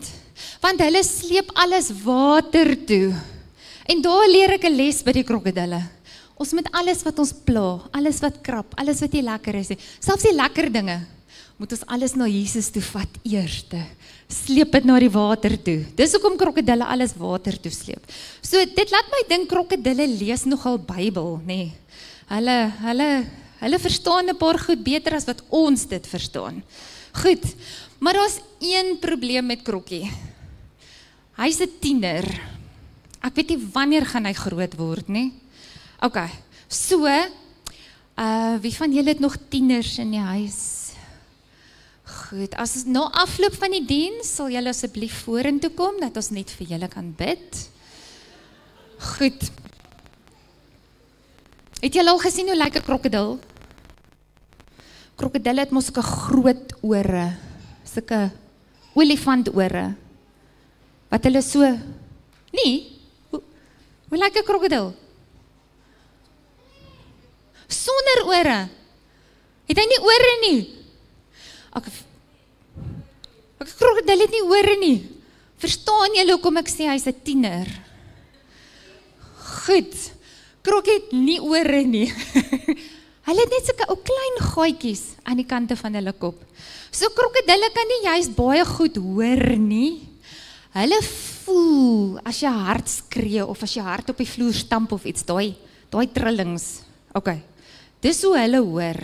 want hulle sleep alles water toe. En daar leer ek 'n les by die krokodille. Ons moet alles wat ons pla, alles wat krap, alles wat nie lekker is nie, selfs die lekker dinge, moet ons alles na Jesus toe vat eerste. Sleep dit na die water toe. Dis hoekom krokodille alles water toe sleep. So dit laat my dink krokodille lees nogal Bybel, nê. Hulle verstaan 'n paar goed beter as wat ons dit verstaan. Goed, maar daar's een probleem met Krokkie. Hy's 'n tiener. Ek weet nie wanneer gaan hy groot word nie. Okay, so, wie van julle het nog tieners in die huis? Goed, as na afloop van die diens, sal julle asseblief vorentoe kom, dat ons net vir julle kan bid. Goed. Het julle al gesien hoe lyk 'n krokodil? Krokodille het mos sulke groot ore, sulke olifantore, wat hulle so, nie, hoe lyk 'n krokodil? Sonder ore. Het hy nie ore nie? Ek krokodil het nie ore nie. Verstaan julle hoekom ek sê hy's 'n tiener? Goed. Krokkie het nie ore nie. Hulle het net sulke ou klein gaatjies aan die kante van hulle kop. So krokodille kan nie juist baie goed hoor nie. Hulle voel as jy hard skree of as jy hard op die vloer stamp of iets, daai trillings. Okay. Dis hoe hulle hoor.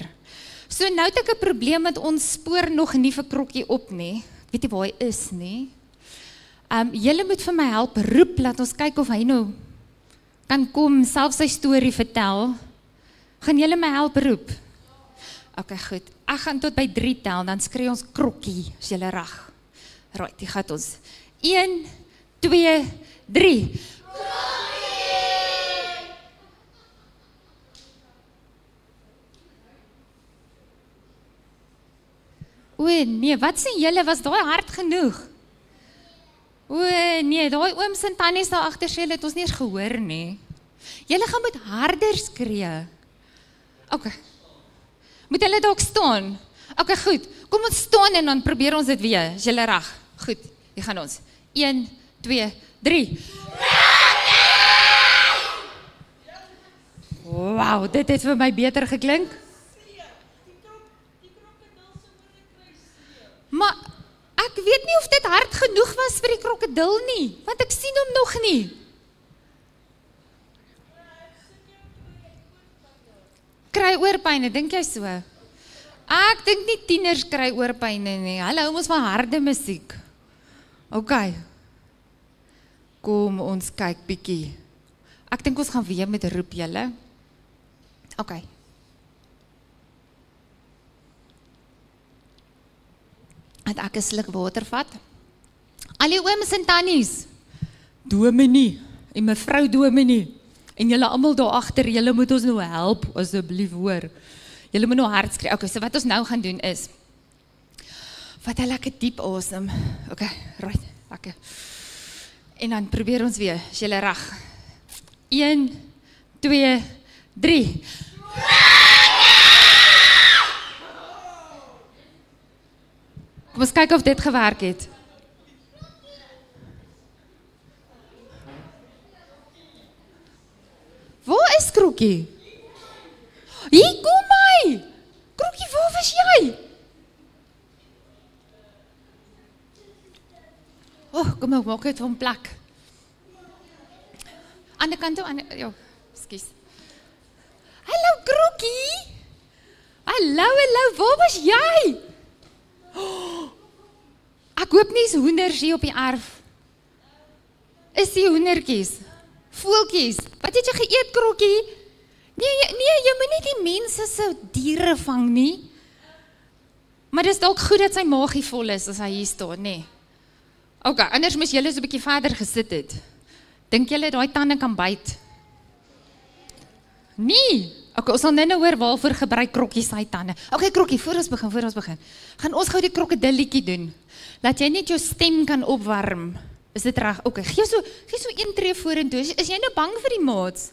So nou het ek 'n probleem met ons spoor nog nie vir Krokkie op nie. Ek weet nie waar hy is nie. Julle moet vir my help roep, laat ons kyk of hy nou kan kom, self sy storie vertel. Gaan julle my help roep? Okay, goed. Ek gaan tot by 3 tel, dan skree ons Krokkie, as julle reg. Right, die gaat ons. 1, 2, 3. Krokkie! 1, 2, 3. O nee, wat sê julle, was daai hard genoeg? O nee, daai ooms en tannies daar agter sê, het ons nie eens gehoor nie. Julle gaan moet harder skree. OK. Moet hulle dalk staan? OK, goed. Kom ons staan en dan probeer ons dit weer. Is julle reg? Goed, hier gaan ons. 1, 2, 3. Wow, dit het vir my beter geklink. Maar ek weet nie of dit hard genoeg was vir die krokodil nie, want ek sien hom nog nie. Kry oorpyne, dink jy so? Ek dink nie tieners kry oorpyne nie. Hulle hou mos van harde musiek. OK. Kom ons kyk bietjie. Ek dink ons gaan weer met roep julle. OK. Het ek 'n sluk water vat. Al die ooms en tannies. Dominee en mevrou Dominee. En julle almal daar agter, julle moet ons nou help asseblief hoor. Julle moet nou hard skree. OK, so wat ons nou gaan doen is vat 'n lekker diep asem. OK, right, lekker. En dan probeer ons weer. Is julle reg? 1, 2, 3. Kom ons kyk of dit gewerk het. Waar is Kroekie? Hier, kom my! Kroekie, waar was jy? Kom ek maak het van plek. Ander kant toe, ja, ekskuus. Hallo Kroekie! Hallo, waar was jy? Ek hoop nie is hoenders hier op die erf. Is die hoendertjies? Voeltjies? Wat het jy geëet, Kroekie? Nee, jy moet nie die mense se diere vang nie. Maar dis dalk goed dat sy maagie vol is as hy hier staan, nee. OK, anders moes julle so 'n bietjie verder gesit het. Dink julle daai tande kan byt? Nee. OK, ons sal nou hoor waarvoor gebruik Krokkie sy tande. OK, Krokkie, voor ons begin. Gaan ons gou die krokodilletjie doen. Laat jy net jou stem kan opwarm. Is dit reg? OK, gee so een tree vorentoe. Is jy nou bang vir die maats?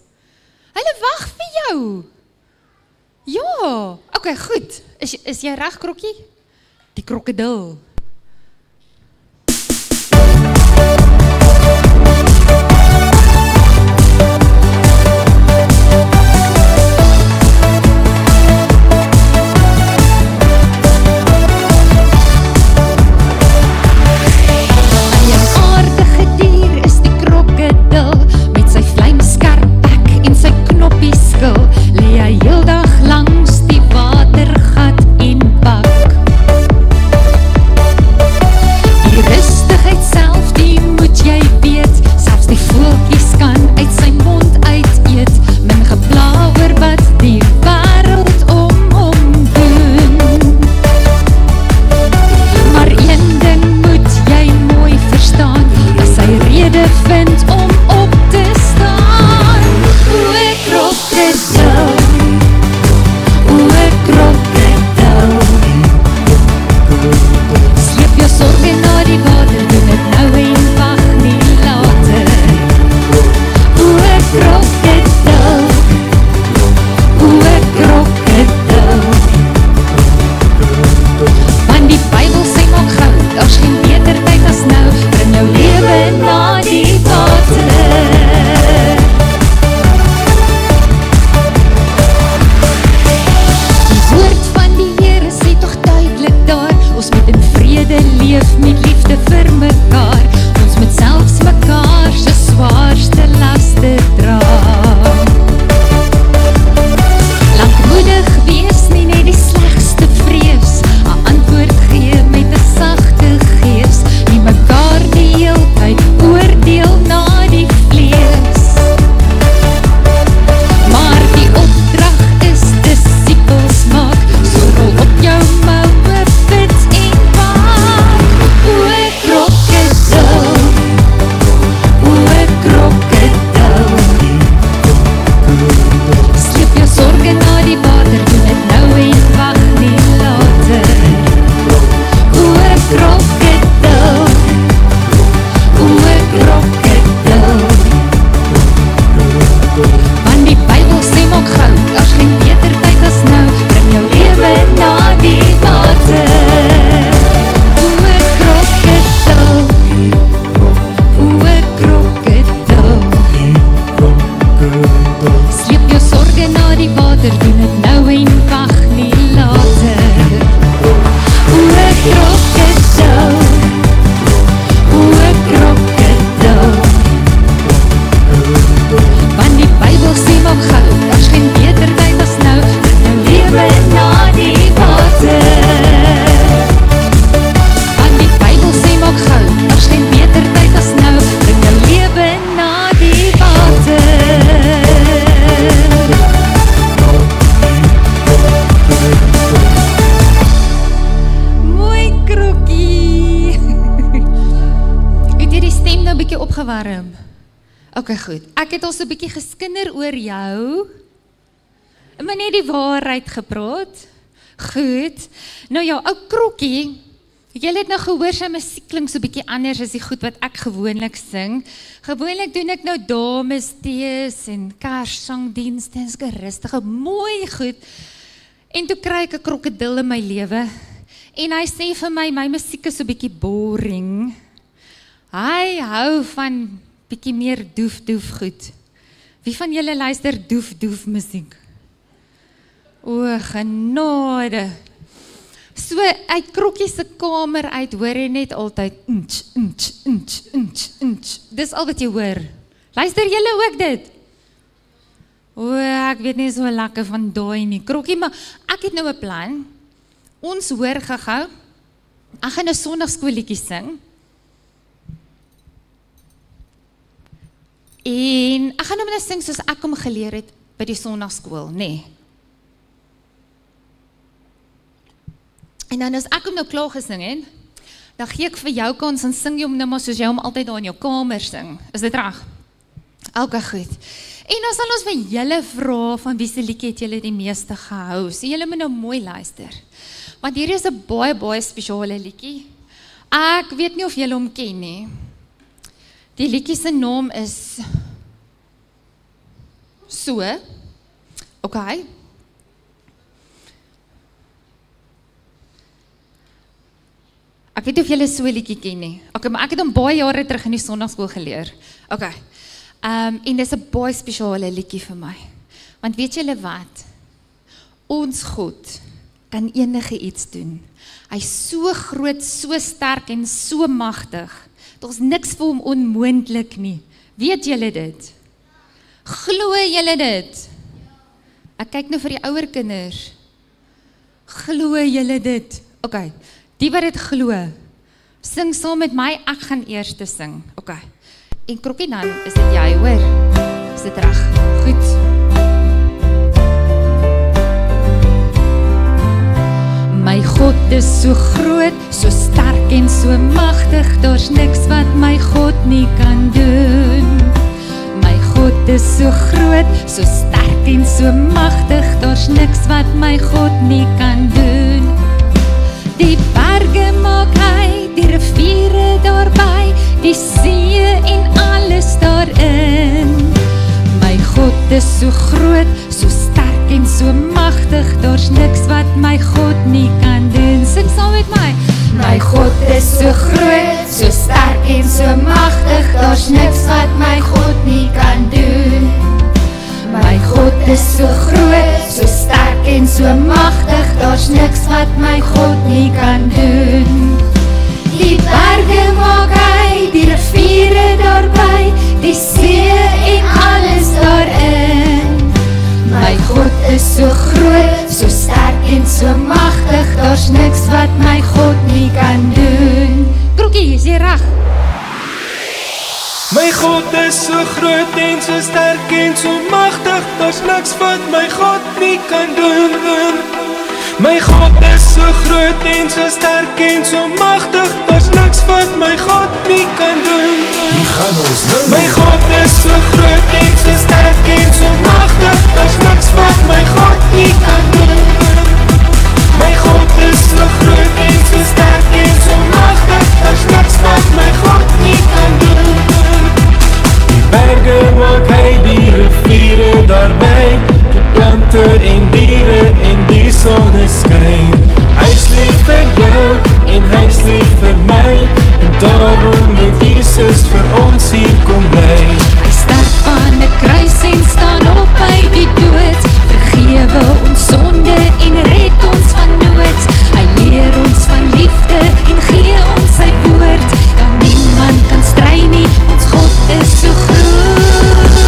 Hulle wag vir jou. Ja. OK, goed. Is jy reg, Krokkie? Die krokodil. Lê hy heeldag langs die watergat en bak. leef met liefde vir opgewarm? Okay, goed. Ek het al so 'n bietjie geskinder oor jou. Maar net die waarheid gepraat. Goed. Nou ja, ou Krokkie, julle het nou gehoor sy musiek klink so 'n bietjie anders as die goed wat ek gewoonlik sing. Gewoonlik doen ek nou damestees en kerssangdienste en sulke rustige, mooi goed. En toe kry ek 'n krokodil in my lewe. En hy sê vir my musiek is so 'n bietjie boring. Hy hou van bietjie meer doef goed. Wie van julle luister doef musiek? O, genade. So uit Krokkie se kamer uit hoor jy net altyd Dis al wat jy hoor. Luister julle ook dit? O, ek weet nie so lekker van daai nie. Krokkie, maar ek het nou 'n plan. Ons hoor gou. Ek gaan 'n Sondagskoolliedjie sing. En ek gaan hom nou sing soos ek hom geleer het by die Sondagskool, nee. En dan as ek hom nou klaar gesing het, dan gee ek vir jou kans en sing jy hom nou maar soos jy hom altyd daar in jou kamer sing. Is dit reg? Okay, goed. En dan sal ons vir julle vra van wie se liedjie het julle die meeste gehou. So julle moet nou mooi luister. Want hier is 'n baie spesiale liedjie. Ek weet nie of julle hom ken nie. Die liedjie se naam is So. Okay. Ek weet nie of julle so 'n liedjie ken nie. Okay, maar ek het hom baie jare terug in die Sondagskool geleer. Okay. En dis 'n baie spesiale liedjie vir my. Want weet julle wat? Ons God kan enige iets doen. Hy's so groot, so sterk en so magtig. Daar's niks vir hom onmoontlik nie. Weet julle dit? Glo julle dit? Ek kyk nou vir die ouer kinders. Glo julle dit? Okay. Die wat dit glo, sing saam met my, ek gaan eers sing. Okay. En Krokkie, dan is dit jy, hoor. Is dit reg? Goed. My God is so groot, so sterk en so magtig, daar's niks wat my God nie kan doen. My God is so groot, so sterk en so magtig, daar's niks wat my God nie kan doen. Die berge maak hy, die riviere daarby, die see en alles daarin. My God is so groot, so sterk en so magtig, daar's niks wat my God nie kan doen. Sing saam met my. My God is so groot, so sterk en so magtig, daar's niks wat my God nie kan doen. My God is so groot, so sterk en so magtig, daar's niks wat my God nie kan doen. Die berge maak hy, die riviere daarby, die see en alles daarin. My God is so groot, so sterk en so magtig, daar's niks wat my God nie kan doen. Krokkie, is jy reg? My God is so groot en so sterk en so magtig, daar's niks wat my God nie kan doen. My God is so groot en so sterk en so magtig, daar's niks wat my God nie kan doen. My God is so groot en so sterk en so magtig, daar's niks wat my God nie kan doen. My God is so groot en so sterk en so magtig, daar's niks wat my God nie kan doen. Die berge maak hy, die riviere daarby, die plante en diere en die sonneskyn. Hy is lief vir jou en hy is lief vir my, en daarom het Jesus vir ons hier kom bly. Hy sterf aan 'n kruis en staan op by die dood, vergewe ons sonde en red ons van nood. Hy leer ons van liefde en gee ons sy woord, dan niemand kan stry nie, ons God is so groot.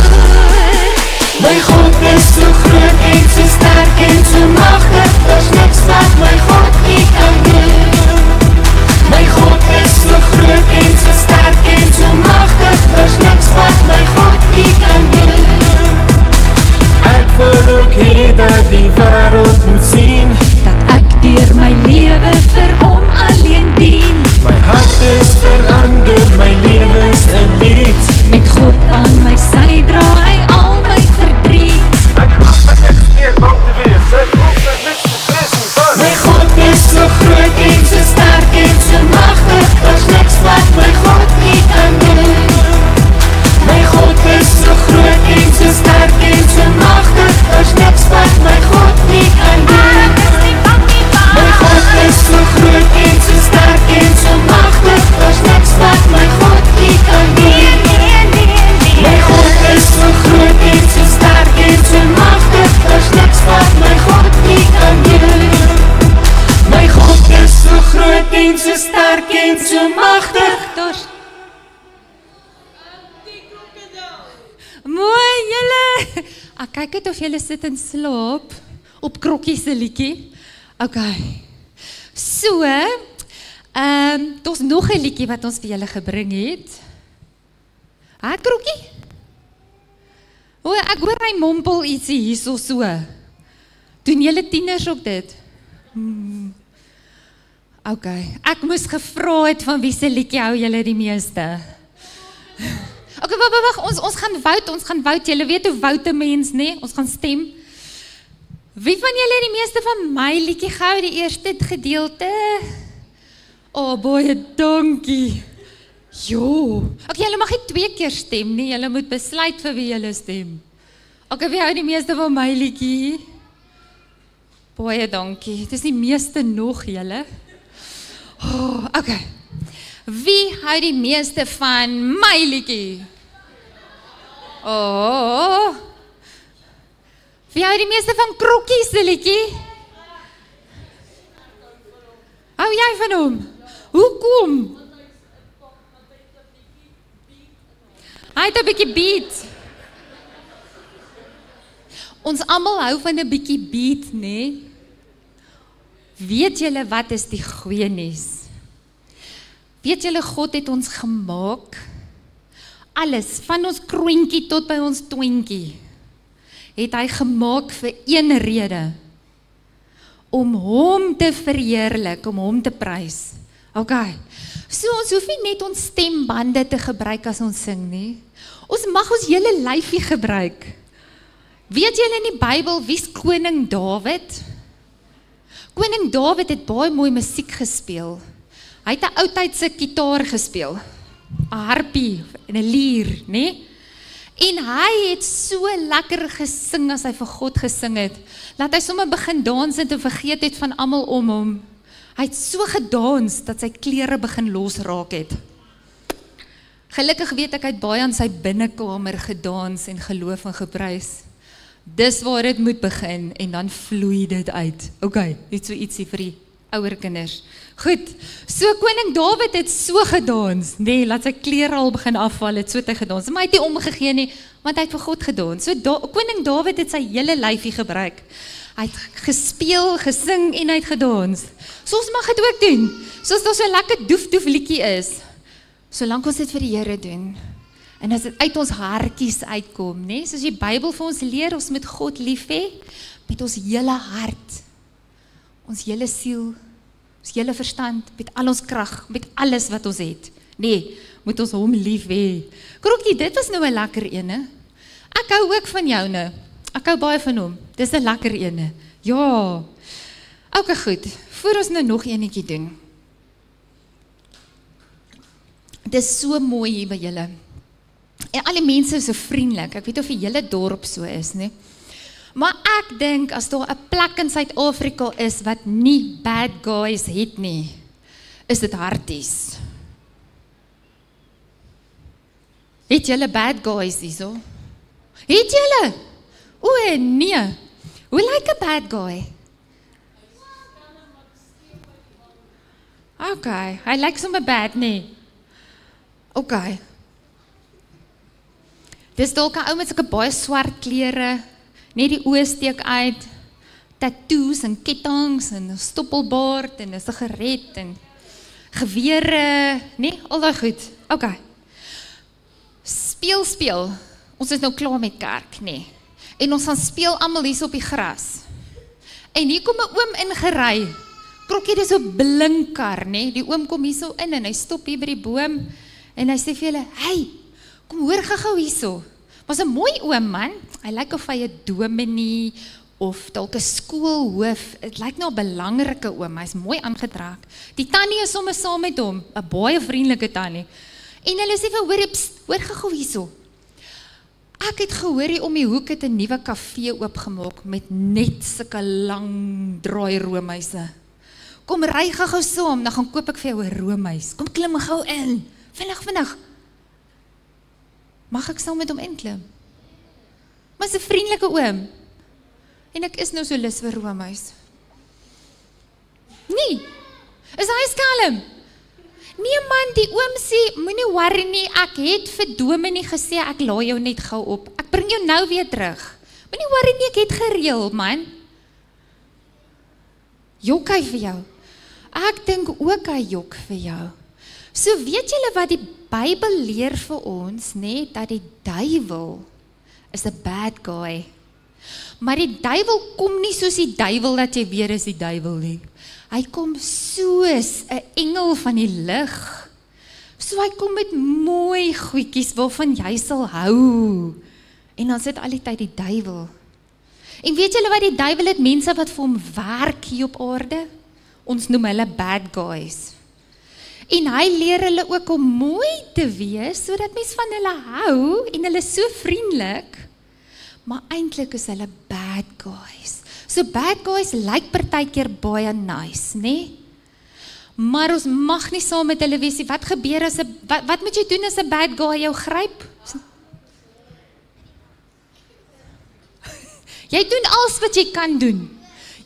My God is so groot en so sterk en so magtig, daar's niks wat my God nie kan doen. My God is so groot en so sterk en so magtig, daar's niks wat my God nie kan doen. Ek wil ook hê dat die wêreld moet sien, magtig. Mooi, julle. Kyk het of julle sit en slaap op Krokkie se liedjie. Okay. So, daar's nog 'n liedjie wat ons vir julle gebring het. Krokkie? O, ek hoor hy mompel ietsie hierso so. Doen julle tieners ook dit? Okay, ek moes gevra het van wie se liedjie hou julle die meeste. Okay, wag, ons gaan vote, julle weet hoe vote mens, nee? Ons gaan stem. Wie van julle die meeste van my liedjie gehou, die eerste gedeelte? Baie dankie. Jo. Okay, julle mag nie 2 keer stem nie, julle moet besluit vir wie julle stem. Okay, wie hou die meeste van my liedjie? Baie dankie. Dit is die meeste nog, julle. Okay. Wie hou die meeste van my liedjie? Wie hou die meeste van Krokkie se liedjie? Hou jy van hom? Hoekom? Hy het 'n bietjie beat. Ons almal hou van 'n bietjie beat, né? Weet julle wat is die goeie nuus? Weet julle, God het ons gemaak, alles, van ons kroentjie tot by ons twintjie, het hy gemaak vir een rede, om hom te verheerlik, om hom te prys. Okay, so ons hoef nie net ons stembande te gebruik as ons sing nie, ons mag ons hele lyfie gebruik. Weet julle in die Bybel, wie's koning Dawid? Koning Dawid het baie mooi musiek gespeel. Hy het 'n oudtydse gitaar gespeel, 'n harpie en 'n lier, né? En hy het so lekker gesing as hy vir God gesing het, dat hy sommer begin dans het en vergeet het van almal om hom. Hy het so gedans dat sy klere begin losraak het. Gelukkig weet ek, hy het baie aan sy binnekamer gedans en geloof en geprys. Dis waar dit moet begin en dan vloei dit uit. Okay, net so ietsie vir die ouer kinders. Goed, so koning Dawid het so gedans, nee, laat sy klere al begin afval, het so te gedans, maar hy het nie omgegee nie, want hy het vir God gedans. So koning Dawid het sy hele lyfie gebruik. Hy het gespeel, gesing en hy het gedans. So ons mag dit ook doen, soos daar so 'n lekker doef liedjie is, solank ons dit vir die Here doen. En as dit uit ons hartjies uitkom, né? Soos die Bybel vir ons leer, ons moet God lief hê met ons hele hart, ons hele siel, ons hele verstand, met al ons krag, met alles wat ons het. Nee, moet ons hom lief hê. Krokkie, dit was nou 'n lekker ene. Ek hou ook van joune. Ek hou baie van hom. Dis 'n lekker ene. Ja. Okay, goed. Voor ons nou nog enetjie doen. Dit is so mooi hier by julle. En al die mense is so vriendelik. Ek weet of die hele dorp so is, né? Maar ek dink as daar 'n plek in Suid-Afrika is wat nie bad guys het nie, is dit Harties. Het julle bad guys hierso? Het julle? O nee. Hoe lyk 'n bad guy? Okay, hy lyk sommer bad, nee. Okay. Dis dalk 'n ou met sulke baie swart klere, net die oë steek uit, tattoos en kettinge en 'n stoppelbaard en 'n sigaret en gewere, nee, al daai goed. Okay. Speel. Ons is nou klaar met kerk, nee. En ons gaan speel almal hier op die gras. En hier kom 'n oom ingery. Krokkie, dis so blinkar, nee. Die oom kom hierso in en hy stop hier by die boom en hy sê vir julle, "Hey, kom hoor gou hierso." Was 'n mooi oom man. Hy lyk of hy 'n dominee of dalk 'n skoolhoof. Dit lyk nou 'n belangrike oom. Hy's mooi aangetrek. Die tannie is sommer saam met hom, 'n baie vriendelike tannie. En hulle sê vir hoor gou hierso. Ek het gehoor hier om die hoek het 'n nuwe kafee oopgemaak met net sulke lang draai roomhuise. Kom ry gou saam, dan gaan koop ek vir jou 'n roomhuis. Kom klim gou in. Vinnig. Mag ek saam met hom inklim? Maar is 'n vriendelike oom. En ek is nou so lus vir roomhuis. Nee. Is hy skelm? Nee man, die oom sê, moenie worry nie, ek het vir Dominee gesê, ek laai jou net gou op. Ek bring jou nou weer terug. Moenie worry nie, ek het gereël, man. Jok hy vir jou? Ek dink ook hy jok vir jou. So weet julle wat die Bybel leer vir ons, nee, dat die duiwel is 'n bad guy. Maar die duiwel kom nie soos die duiwel dat jy weet is die duiwel nie. Hy kom soos 'n engel van die lig. So hy kom met mooi goedjies waarvan jy sal hou. En dan sit al die tyd die duiwel. En weet julle wat die duiwel het? Mense wat vir hom werk hier op aarde. Ons noem hulle bad guys. En hy leer hulle ook om mooi te wees, sodat mense van hulle hou, en hulle is so vriendelik, maar eintlik is hulle bad guys. So bad guys lyk partykeer baie nice, né? Maar ons mag nie saam met hulle wees nie. Wat gebeur as wat moet jy doen as 'n bad guy jou gryp? Jy doen alles wat jy kan doen.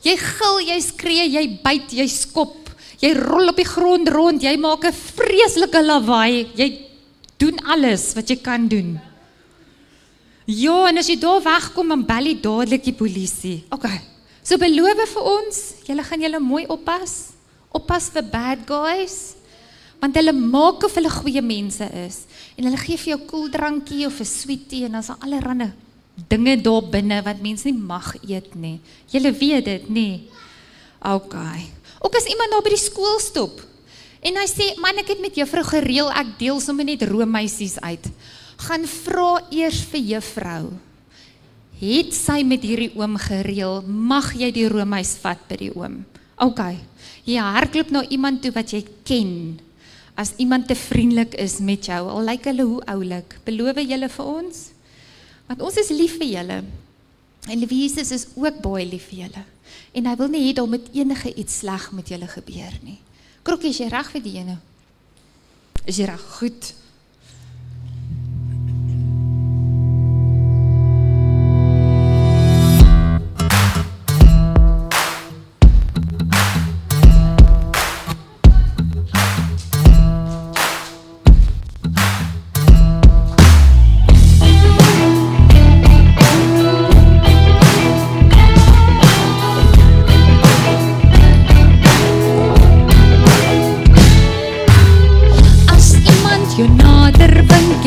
Jy gil, jy skree, jy byt, jy skop. Jy rol op die grond rond, jy maak 'n vreeslike lawaai, jy doen alles wat jy kan doen. Ja, en as jy daar wegkom, dan bel jy dadelik die polisie. Okay, so beloof vir ons, julle gaan julle mooi oppas. Oppas vir bad guys, want hulle maak of hulle goeie mense is. En hulle gee vir jou koeldrankie of 'n sweetie, en dan is daar allerlei dinge daar binne wat mense nie mag eet nie. Julle weet dit, nie? Okay. Ook as iemand daar by die skool stop, en hy sê, man, ek het met juffrou gereël, ek deel sommer net roommeisies uit. Gaan vra eers vir juffrou, het sy met hierdie oom gereël, mag jy die roomhuis vat by die oom? Okay, jy hardloop na iemand toe wat jy ken, as iemand te vriendelik is met jou, al lyk hulle hoe oulik, beloof julle vir ons? Want ons is lief vir julle, en Jesus is ook baie lief vir julle, en hy wil nie hê daar moet enige iets sleg met julle gebeur nie. Krokkie, is jy reg vir die ene? Is jy reg? Goed.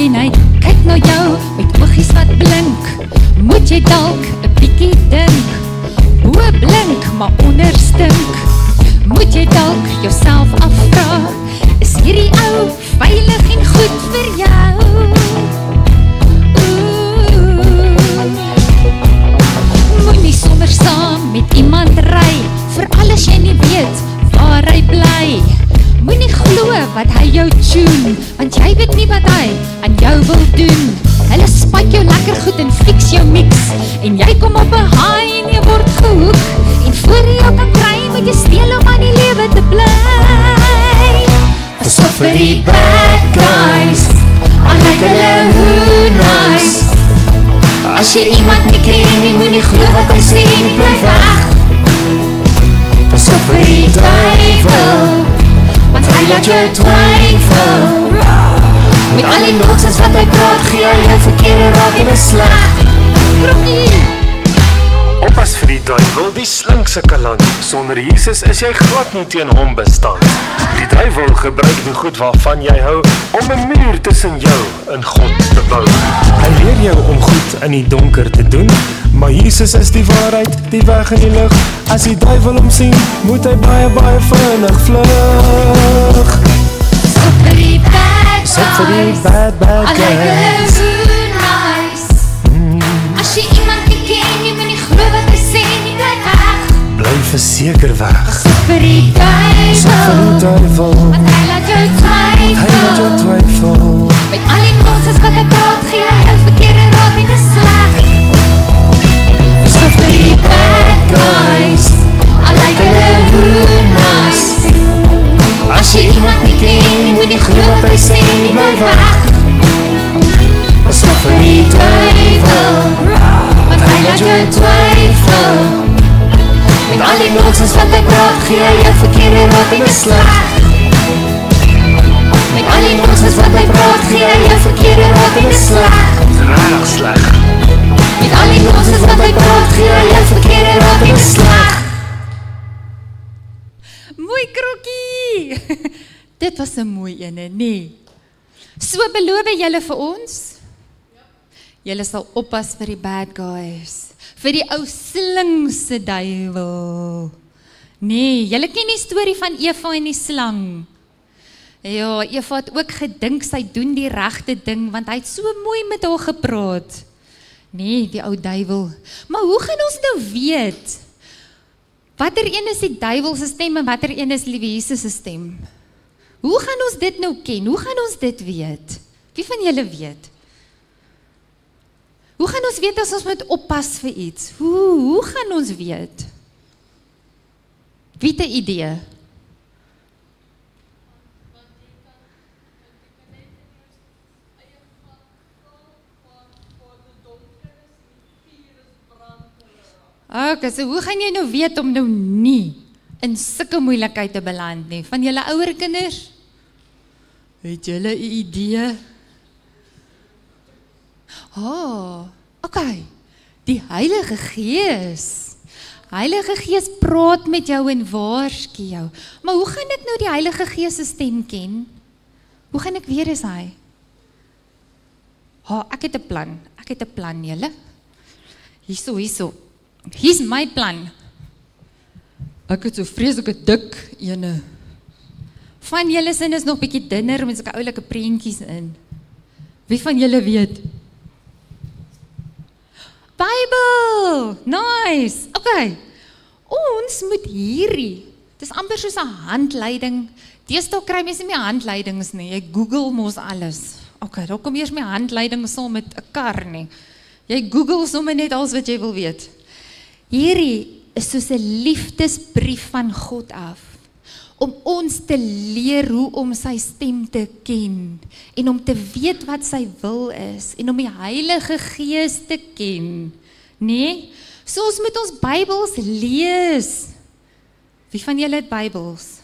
En hy kyk na jou met oogies wat blink, moet jy dalk 'n bietjie dink, hoe blink maar onder stink, moet jy dalk jouself afvra, is hierdie ou veilig en goed vir jou? Moenie sommer saam met iemand ry, vir alles jy nie weet waar hy bly. Moenie glo wat hy jou tune, want jy weet nie wat hy aan jou wil doen. Hulle spike jou lekker goed en fix jou mix, en jy kom op 'n high en jy word gehoek, en voor jy jou kan kry, moet jy steel om aan die lewe te bly. Pas op vir die bad guys, al lyk hulle hoe nice. As jy iemand nie ken, nie moenie glo wat hy sê, nie bly weg. Pas op vir die duivel, want hy laat jou twyfel. Met al die nonsens wat hy praat, gee hy jou verkeerde raad en is sleg. Krokkie! Oppas vir die duiwel, die slinkse kaland. Sonder Jesus is jy glad nie teen hom bestand. Die duiwel gebruik die goed waarvan jy hou, om 'n muur tussen jou en God te bou. Hy leer jou om goed in die donker te doen, maar Jesus is die waarheid, die weg en die lig. As die duiwel hom sien, moet hy baie, baie vinnig vlug. Stop vir die bad Stop vir die bad guys, guys. As jy iemand nie ken, jy moet nie glo wat hy sê, nie bly weg. Bly verseker weg. Stop vir die duiwel, want hy laat jou twyfel. Met al die nonsens wat hy praat, gee hy jou verkeerde raad en is sleg. Stop vir die bad guys, al lyk hulle hoe nice. As jy iemand nie ken, jy moet nie glo wat hy sê, nie bly weg. Stop vir die duiwel, want hy laat jou twyfel. Met al die nonsens wat hy praat, gee hy jou verkeerde raad en is sleg. sleg. Regtig sleg. Met al die nonsens wat hy praat, gee hy jou verkeerde raad, ek is sleg. Mooi Krokkie! Dit was 'n mooi ene, nee. So beloof julle vir ons? Julle sal oppas vir die bad guys, vir die ou slinkse duiwel. Nee, julle ken die storie van Eva en die slang. Ja, Eva het ook gedink sy doen die regte ding, want hy het so mooi met haar gepraat. Nee, die ou duiwel. Maar hoe gaan ons nou weet? Watter een is die duiwel se stem en watter een is liewe Jesus se stem? Hoe gaan ons dit nou ken? Hoe gaan ons dit weet? Wie van julle weet? Hoe gaan ons weet as ons moet oppas vir iets? Hoe gaan ons weet? Wie het 'n idee? Okay, so hoe gaan jy nou weet om nou nie in sulke moeilikheid te beland nie? Van julle ouer kinders? Het julle 'n idee? Okay. Die Heilige Gees. Heilige Gees praat met jou en waarsku jou. Maar hoe gaan ek nou die Heilige Gees se stem ken? Hoe gaan ek weet is hy? Ek het 'n plan. Ek het 'n plan, julle. Hierso. Hier's my plan. Ek het so vreeslike dik ene. Van julle sin is nog bietjie dunner met sulke oulike prentjies in. Wie van julle weet? Bybel! Nice! Okay. Ons moet hierdie. Dis amper soos 'n handleiding. Deesdae kry mense nie meer handleidings nie. Jy Google mos alles. Okay, daar kom eers my handleiding saam met 'n kar nie. Jy Google sommer net alles wat jy wil weet. Hierdie is soos 'n liefdesbrief van God af, om ons te leer hoe om sy stem te ken, en om te weet wat sy wil is, en om die Heilige Gees te ken, nee? So ons moet ons Bybels lees. Wie van julle het Bybels?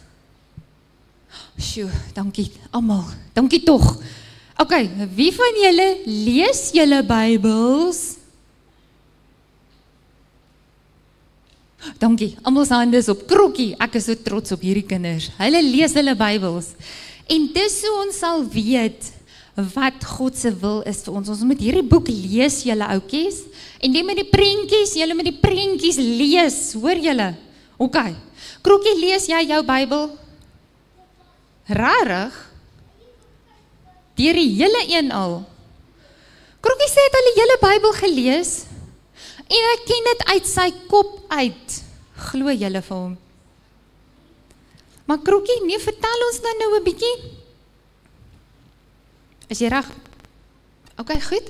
Sjoe, dankie, almal, dankie tog. Okay, wie van julle lees julle Bybels? Dankie, almal se hande is op. Krokkie, ek is so trots op hierdie kinders. Hulle lees hulle Bybels. En dis hoe ons sal weet wat God se wil is vir ons. Ons moet hierdie boek lees, julle ouetjies. En die met die prentjies, julle met die prentjies lees, hoor julle? Okay. Krokkie, lees jy jou Bybel? Rarig? Deur die hele een al. Krokkie sê het al die hele Bybel gelees. En ek ken dit uit sy kop uit. Glo julle vir hom. Maar Krokkie, nee, vertel ons dan nou 'n bietjie. Is jy reg? Okay, goed.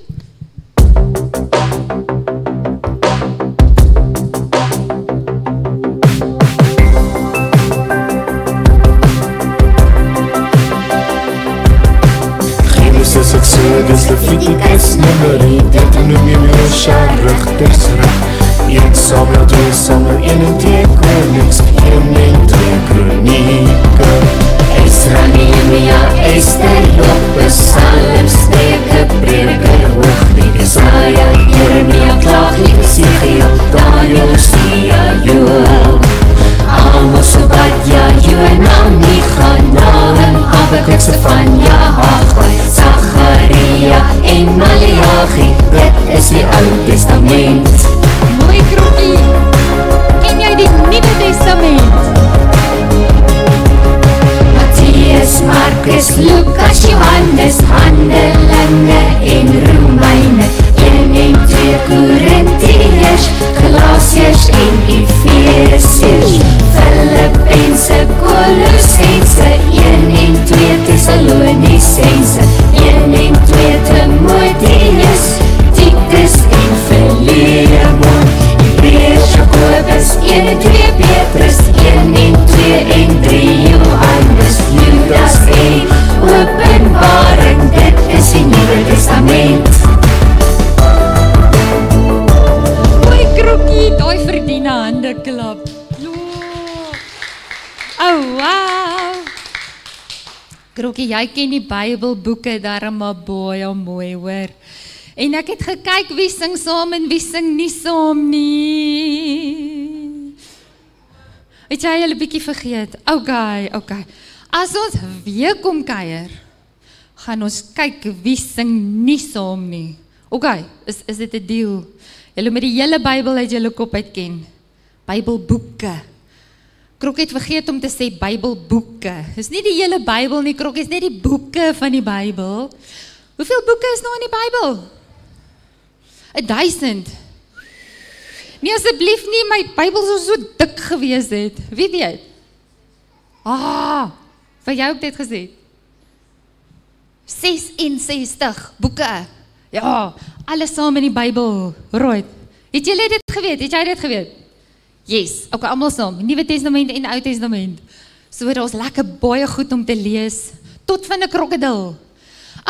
Genesis, Exodus, Leviticus, Numeri, Deuteronomium, Josua, Rigters, Reg, 1 Samuel, 2 Samuel, 1 en 2 Konings, 1 en 2 Kronieke, Esra, Nehemia, Ester, Job, Psalm, Spreuke, Prediker, Hooglied, Jesaja, Jeremia, Klaaglied, Esegiel, Daniël, Hosea, Joël, Amos, Obadja, Joël, Micha, Nahum, Habakuk, Sefanja, Haggai, Zacharia en Maleagi. Dit is die Ou Testament. Mooi Krokkie, ken jy die Nuwe Testament? Matteus, Markus, Lukas, Johannes, Handelinge en Romeine, 1 en 2 Korintiërs, Galasiërs en Efesiërs, Filippense, Kolossense, 1 en 2 Tessalonisense, 1 en 2 Timoteus, Titus en Filemon, Hebreërs, Jakobus, 1 en 2 Petrus, 1 en 2 en 3 Johannes, Judas en Openbaring. Dit is die Nuwe Testament. Mooi Krokkie, daai verdien 'n handeklap. Oh, wow. Krokkie, jy ken die Bybelboeke darm maar baie mooi, hoor. En ek het gekyk wie sing saam en wie sing nie saam nie. Het jy julle bietjie vergeet? Okay. As ons weer kom kuier, gaan ons kyk wie sing nie saam nie. Okay, is dit 'n deal? Julle moet die hele Bybel uit julle kop uit ken. Bybelboeke. Krokkie het vergeet om te sê Bybelboeke. Dis nie die hele Bybel nie, Krokkie, is net die boeke van die Bybel. Hoeveel boeke is nou in die Bybel? 1000. Nee, asseblief nie, my Bybel sou so dik gewees het. Wie weet? Wat jy ook dit gesê? 66 boeke. Ja, alles saam in die Bybel. Right. Het jy dit geweet? Het jy dit geweet? Yes, ook almal saam. Nuwe Testament en Ou Testament. So dit is lekker baie goed om te lees. Tot van 'n krokodil.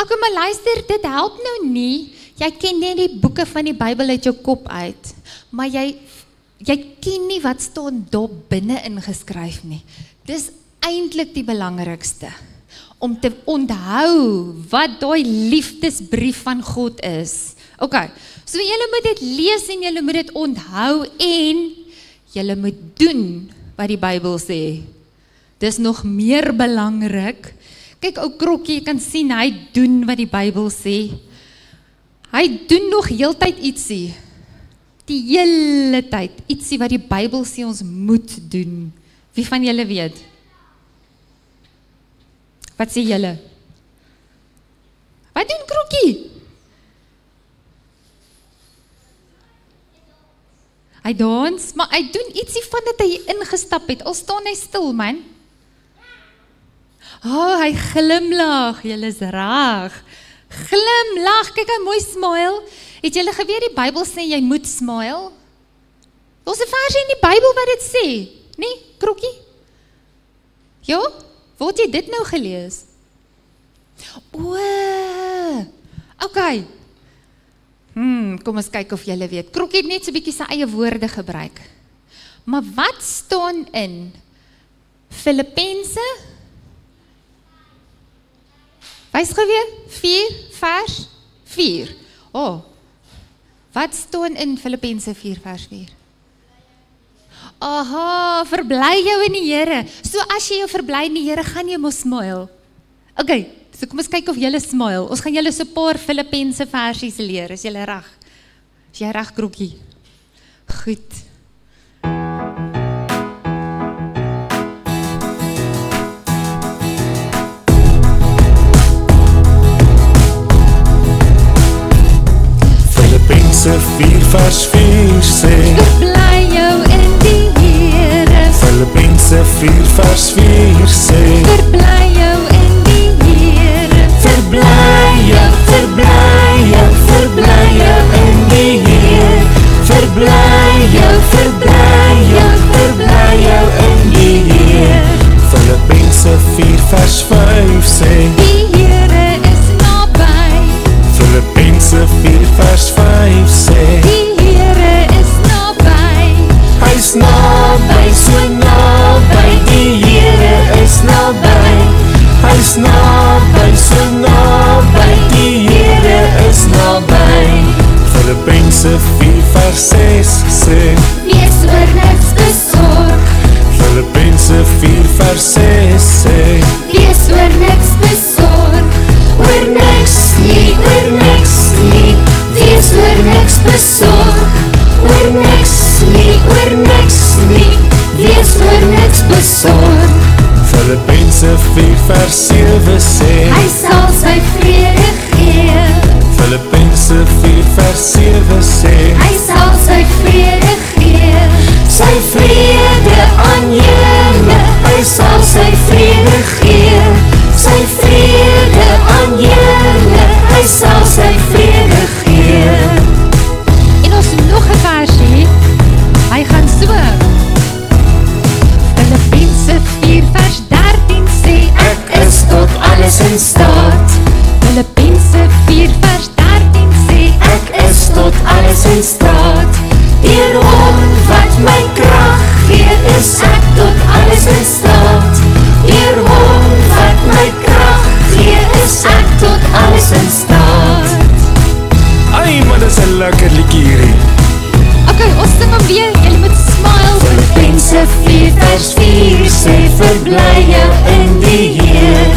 Okay, maar luister, dit help nou nie. Jy ken net die boeke van die Bybel uit jou kop uit. Maar jy ken nie wat staan daar binne ingeskryf nie. Dis eintlik die belangrikste. Om te onthou wat daai liefdesbrief van God is. Okay, so julle moet dit lees en julle moet dit onthou en julle moet doen wat die Bybel sê. Dis nog meer belangrik. Kyk, ou Krokkie, jy kan sien, hy doen wat die Bybel sê. Hy doen nog heeltyd ietsie. Die hele tyd. Ietsie wat die Bybel sê ons moet doen. Wie van julle weet? Wat sê julle? Wat doen Krokkie? Hy dans, maar hy doen ietsie van dat hy ingestap het. Al staan hy stil, man. Hy glimlag. Julle is reg. Glimlag, kyk hy mooi smile. Het julle geweet die Bybel sê jy moet smile? Daar's 'n versie in die Bybel wat dit sê, nie, Krokkie? Ja, waar het jy dit nou gelees? Okay. Kom ons kyk of julle weet. Krokkie het net so 'n bietjie sy eie woorde gebruik. Maar wat staan in Filippense? Wys gou weer, 4 vers 4. Wat staan in Filippense 4 vers 4? Verbly jou in die Here. So as jy jou verbly in die Here, gaan jy mos smile. Okay, so kom ons kyk of julle smile. Ons gaan julle so 'n paar Filippense versies leer. Is julle reg? Is jy reg, Krokkie? Goed. Filippense 4 vers 4 sê, Verbly jou in die Here. Filippense 4 vers 4 sê, Verbly jou in die Here. verbly jou in die Here. Verbly jou in die Here. Filippense 4 vers 5 sê, Die Here is naby. Filippense 4 vers 5 sê, Die Here is naby. hy's naby, so naby, die Here is naby. Hy's naby, so naby, die Here is naby. Filippense 4 vers 6 sê, Wees oor niks besorg. Filippense 4 vers 6 sê, Wees oor niks besorg. oor niks nie, Wees oor niks besorg. oor niks nie, Wees oor niks besorg. Filippense 4 vers 7 sê, Hy sal sy vrede gee. Filippense 4 vers 7 sê, Hy sal sy vrede gee. sy vrede aan julle, hy sal sy vrede gee. Sy vrede aan julle, hy sal sy vrede gee. En ons nog 'n versie. Hy gaan so. Filippense 4 vers 13 sê, Ek is tot alles in staat. Filippense 4 vers 13 sê, Ek is tot alles in staat. Deur hom wat my krag gee, is ek tot alles in staat. Deur hom wat my krag is in staat. Ai, maar dis 'n lekker liedjie hierdie. Okay, ons sing hom weer. Julle moet smile. Filippense 4 vers 4 sê verblye in die Heer.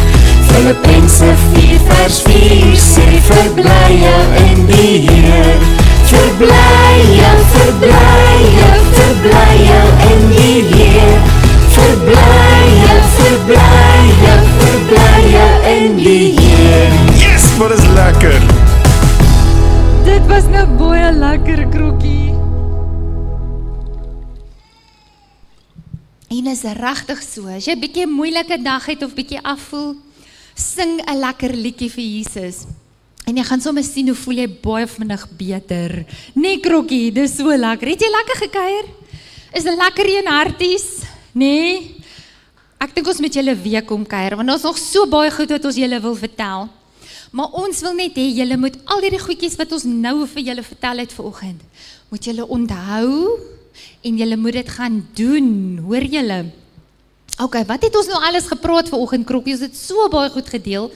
Filippense 4 vers 4 sê verblye in die Heer. Verblye, verblye, verblye in die Heer. Verblye, verblye, verblye in die Heer. Yes, maar dis lekker. Dit was nou baie lekker, Krokkie. En is regtig so, as jy 'n bietjie 'n moeilike dag het of bietjie afvoel, sing 'n lekker liedjie vir Jesus. En jy gaan sommer sien hoe voel jy baie vinnig beter. Nee, Krokkie, dis so lekker. Het jy lekker gekuier? Is dit lekker een harties? Nee? Ek dink ons moet julle weer kom kuier, want ons nog so baie goed wat ons julle wil vertel. Maar ons wil net hê, julle moet al hierdie goedjies wat ons nou vir julle vertel het vanoggend, moet julle onthou, en julle moet dit gaan doen, hoor julle? Ok, wat het ons nou alles gepraat vanoggend, Krokkie? Ons het so baie goed gedeel.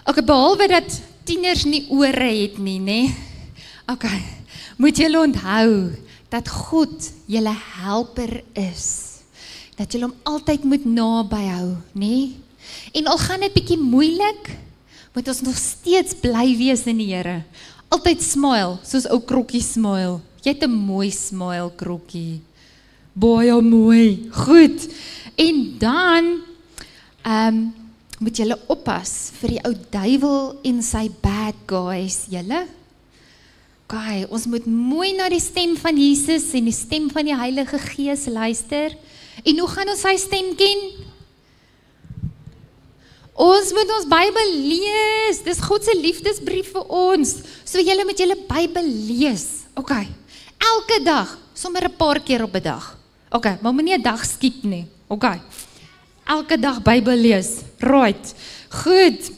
Ok, behalwe dat tieners nie ore het nie, né? Ok, moet julle onthou, dat God julle helper is. Dat julle hom altyd moet naby hou, né? En al gaan dit bietjie moeilik, moet ons nog steeds bly wees in die Here. Altyd smile, soos ou Krokkie smile. Jy het 'n mooi smile, Krokkie. Baie mooi. Goed. En dan moet julle oppas vir die ou duiwel en sy bad guys, julle. Okay, ons moet mooi na die stem van Jesus en die stem van die Heilige Gees luister. En hoe gaan ons sy stem ken? Ons moet ons Bybel lees. Dis God se liefdesbrief vir ons. So julle moet julle Bybel lees. Okay. Elke dag, sommer 'n paar keer op 'n dag. Okay, maar moenie 'n dag skiep nie. Okay. Elke dag Bybel lees. Right. Goed.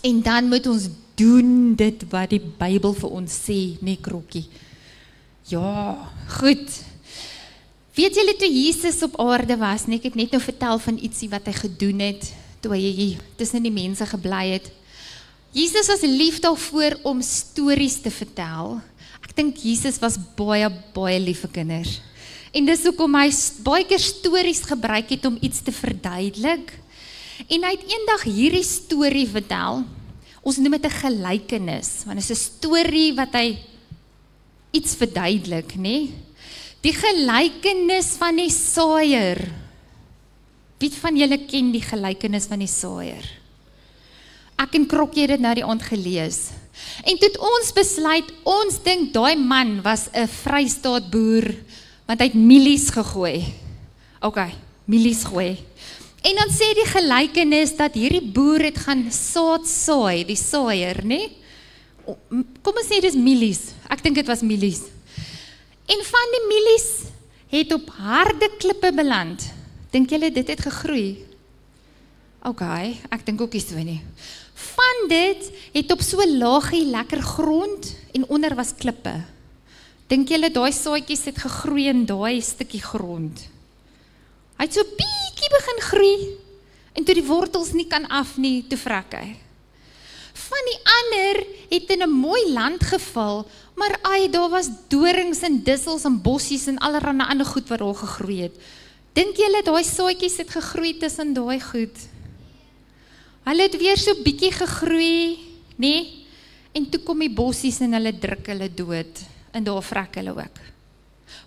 En dan moet ons doen dit wat die Bybel vir ons sê, nee Krokkie. Ja, goed. Weet julle toe Jesus op aarde was, nee, ek het net nou vertel van ietsie wat hy gedoen het toe hy tussen die mense gebly het. Jesus was lief daarvoor om stories te vertel. Ek dink Jesus was baie lief vir kinders. En dis hoekom hy baie keer stories gebruik het om iets te verduidelik. En hy het eendag hierdie storie vertel. Ons noem dit 'n gelykenis, want dit is 'n storie wat hy iets verduidelik, né? Die gelykenis van die saaier. Wie van julle ken die gelykenis van die saaier? Ek en Krokkie het dit nou die aand gelees. En toe het ons besluit, ons dink daai man was 'n Vrystaat boer, want hy het mielies gegooi. Ok, mielies gooi. En dan sê die gelykenis dat hierdie boer het gaan saad saai, die saaier, né? Kom ons sê dis mielies. Ek dink dit was mielies. En van die mielies het op harde klippe beland. Dink julle dit het gegroei? Ok, ek dink ook nie so nie. Van dit het op so laagie lekker grond en onder was klippe. Dink julle daai saadjies het gegroei in daai stukkie grond? Hy het so bietjie begin groei en toe die wortels nie kan af nie, toe vrek hy. Van die ander het in 'n mooi land geval, maar daar was dorings en dussels en bossies en allerlei ander goed wat daar gegroei het. Dink julle daai saadjies het gegroei tussen daai goed? Hulle het weer so bietjie gegroei, né? En toe kom die bossies en hulle druk hulle dood en daar vrek hulle ook.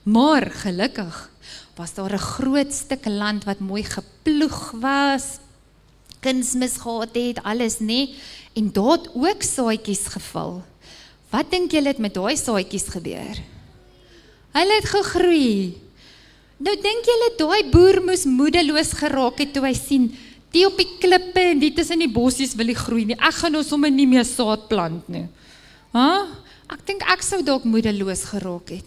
Maar gelukkig was daar 'n groot stuk land wat mooi geploeg was, kunsmis gehad het, alles, né? En daar het ook saadjies geval. Wat dink julle het met daai saadjies gebeur? Hulle het gegroei. Nou dink julle daai boer moes moedeloos geraak het toe hy sien die op die klippe en die tussen die bossies wil nie groei nie. Ek gaan nou sommer nie meer saad plant nie. Ek dink ek sou dalk moedeloos geraak het.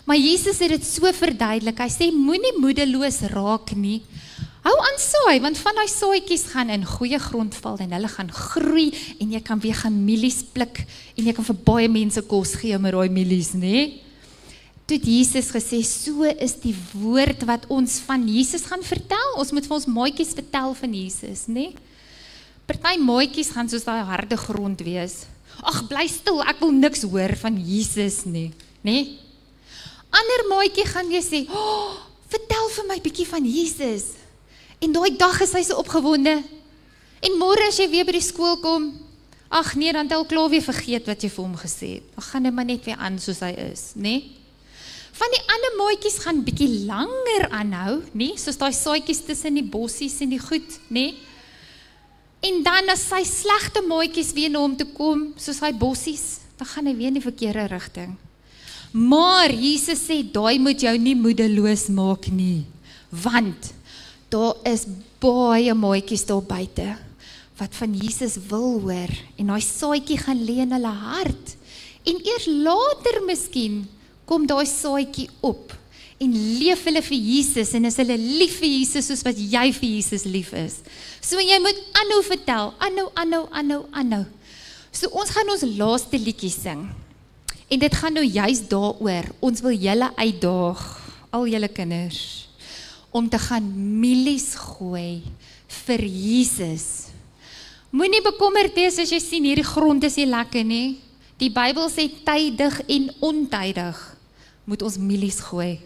Maar Jesus het dit so verduidelik. Hy sê moenie moedeloos raak nie. Hou aan saai, want van daai saadjies gaan in goeie grond val en hulle gaan groei en jy kan weer gaan mielies pluk en jy kan vir baie mense kos gee met daai mielies, né? Toe het Jesus gesê, so is die woord wat ons van Jesus gaan vertel. Ons moet vir ons maatjies vertel van Jesus, né? Party maatjies gaan soos daai harde grond wees. Ag, bly stil, ek wil niks hoor van Jesus nie, nê? Ander maatjie gaan jy sê, "Oh, vertel vir my bietjie van Jesus." En daai dag is hy so opgewonde. En môre as jy weer by die skool kom, ag nee, dan het hy al klaar weer vergeet wat jy vir hom gesê het. Dan gaan hy maar net weer aan soos hy is, nê? Van die ander maatjies gaan bietjie langer aanhou, nê? Soos daai saadjies tussen die bossies en die goed, nê? En dan as sy slegte maatjies weer na hom toe kom, soos hy bossies, dan gaan hy weer in die verkeerde rigting. Maar Jesus sê, daai moet jou nie moedeloos maak nie, want daar is baie maatjies daar buite, wat van Jesus wil hoor, en daai saadjie gaan lê in hulle hart, en eers later miskien, kom daai saadjie op, en leef hulle vir Jesus, en is hulle lief vir Jesus, soos wat jy vir Jesus lief is. So jy moet aanhou vertel, aanhou. So ons gaan ons laaste liedjie sing, en dit gaan nou juist daaroor, ons wil julle uitdaag, al julle kinders, om te gaan mielies gooi vir Jesus. Moenie bekommerd wees as jy sien hierdie grond is nie lekker nie. Die Bybel sê tydig en ontydig moet ons mielies gooi.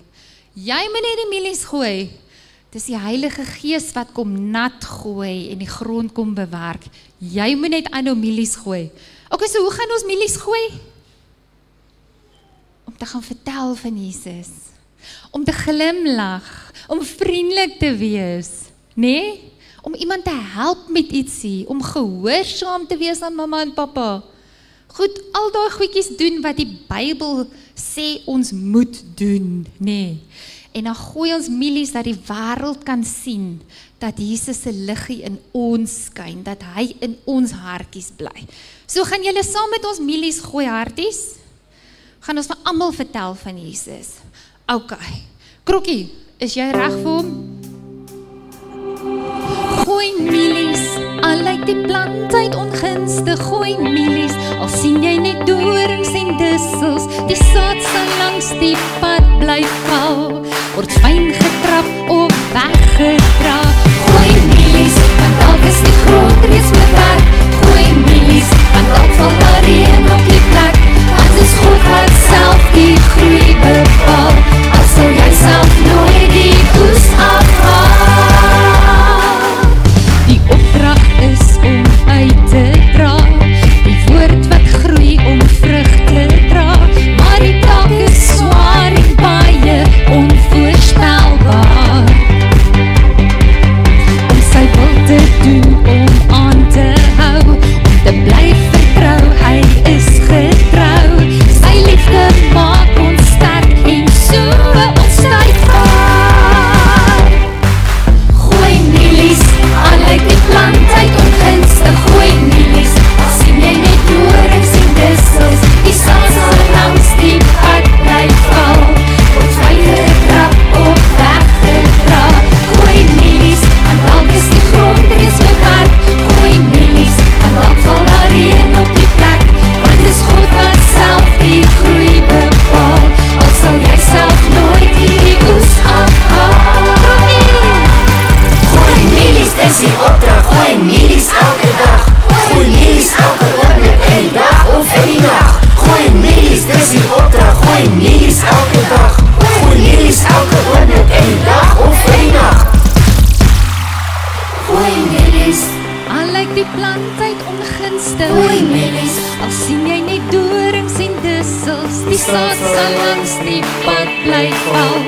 Jy moet net die mielies gooi. Dis die Heilige Gees wat kom nat gooi en die grond kom bewerk. Jy moet net aanhou mielies gooi. Okay, so hoe gaan ons mielies gooi? Om te gaan vertel van Jesus. Om te glimlag, om vriendelik te wees, nê? Om iemand te help met ietsie, om gehoorsaam te wees aan mamma en pappa. Goed, al daai goedjies doen wat die Bybel sê ons moet doen, nê? En dan gooi ons mielies dat die wêreld kan sien dat Jesus se liggie in ons skyn, dat hy in ons hartjies bly. So gaan julle saam met ons mielies gooi hartjies? Gaan ons vir almal vertel van Jesus. Okay. Krokkie, is jy reg vir hom? Gooi mielies, al lyk die plant uit ongunstig, gooi mielies, al sien jy net dorings en dussels, die saad sal langs die pad bly val, word fyn getrap of weggedra. Gooi mielies, want dalk is die grond reeds bewerk, gooi mielies, want dalk val daar reën op die plek, want is God wat self die groei bepaal, al sal jy self nooit die oes afhaal. Die opdracht is om uit te dra, die woord wat groei om vrug te dra, maar die taak is swaar en baie onvoorspelbaar. Om sy wil te doen, om aan te hou, om te bly vertrou, hy is getrou, sy liefde maak ons sterk en so onstuitbaar. Gooi mielies, al lyk die plant uit ongunstig, gooi mielies, al sien jy net dorings en dussels, die saad sal langs die pad bly val, word fyn getrap of weggedra. Gooi mielies, want dalk is die grond reeds bewerk, gooi mielies, want dalk val daar reën op die plek, want is God wat self die groei bepaal, al sal jy self nooit die oes afhaal. Gooi mielies, dis die opdracht, gooi mielies elke dag, gooi mielies elke oomblik en dag of in die nacht, gooi mielies, dis die opdracht, gooi mielies elke dag, gooi mielies elke oomblik en dag of in die nacht. Gooi mielies, al lyk die plant uit ongunstig, gooi mielies, al sien jy net dorings en dussels, die saad sal langs die pad bly val,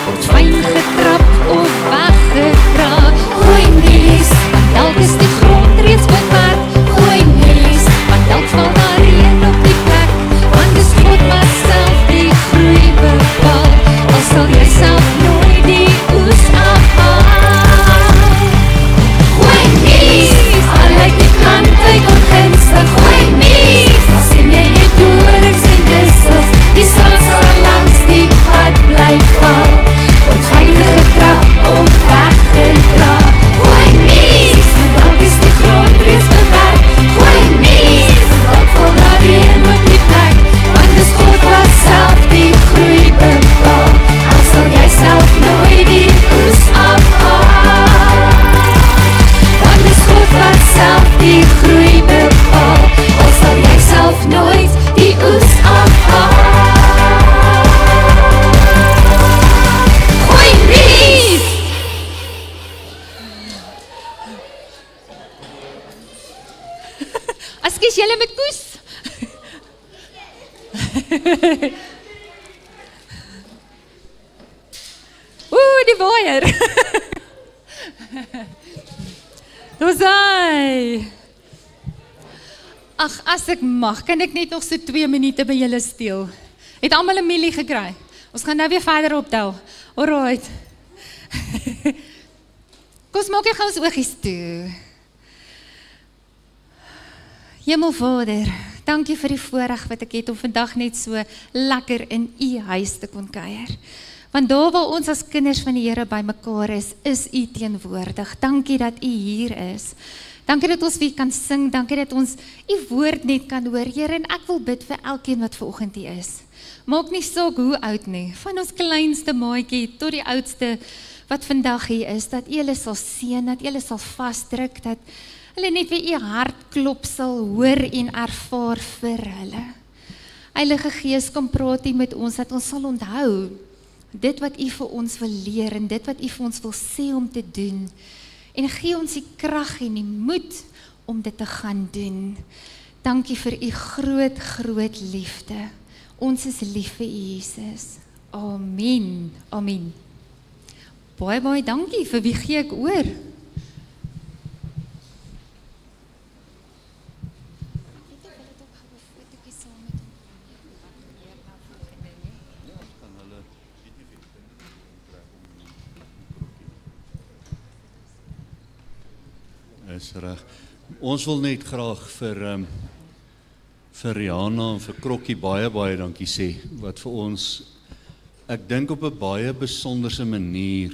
word fyn getrap of weggedra. Gooi mielies, want dalk is die grond reeds bewerk, gooi mielies, want dalk val daar reën op die plek, want is God wat self die groei bepaal, al sal jy self nooit die oes afhaal. Gooi mielies, al lyk die plant uit ongunstig, gooi mielies, al sien jy net dorings en dussels, die saad sal langs die pad bly val, word fyn getrap of weggedra. met Koes? Oeh, die waaier. Dis hy. Ag, as ek mag, kan ek net nog so 2 minute by julle steel. Het almal 'n mielie gekry? Ons gaan nou weer verder optel. Alright. Kom ons maak gou ons oogies toe. Hemelvader, dankie vir die voorreg wat ek het om vandag net so lekker in u huis te kon kuier. Want daar waar ons as kinders van die Here bymekaar is u teenwoordig. Dankie dat u hier is. Dankie dat ons weer kan sing, dankie dat ons u woord net kan hoor. Here, en ek wil bid vir elkeen wat vanoggend hier is. Maak nie saak hoe oud nie, van ons kleinste maatjie tot die oudste wat vandag hier is, dat u hulle sal seën, dat u hulle sal vasdruk, dat hulle net weer u hartklop sal hoor en ervaar vir hulle. Heilige Gees, kom praat u met ons, dat ons sal onthou dit wat u vir ons wil leer en dit wat u vir ons wil sê om te doen. En gee ons die krag en die moed om dit te gaan doen. Dankie vir u groot, groot liefde. Ons is lief vir u, Jesus. Amen. Amen. Baie, baie dankie. Vir wie gee ek oor? Is reg. Ons wil net graag vir Rihanna en vir Krokkie baie dankie sê, wat vir ons, ek dink op 'n baie besonderse manier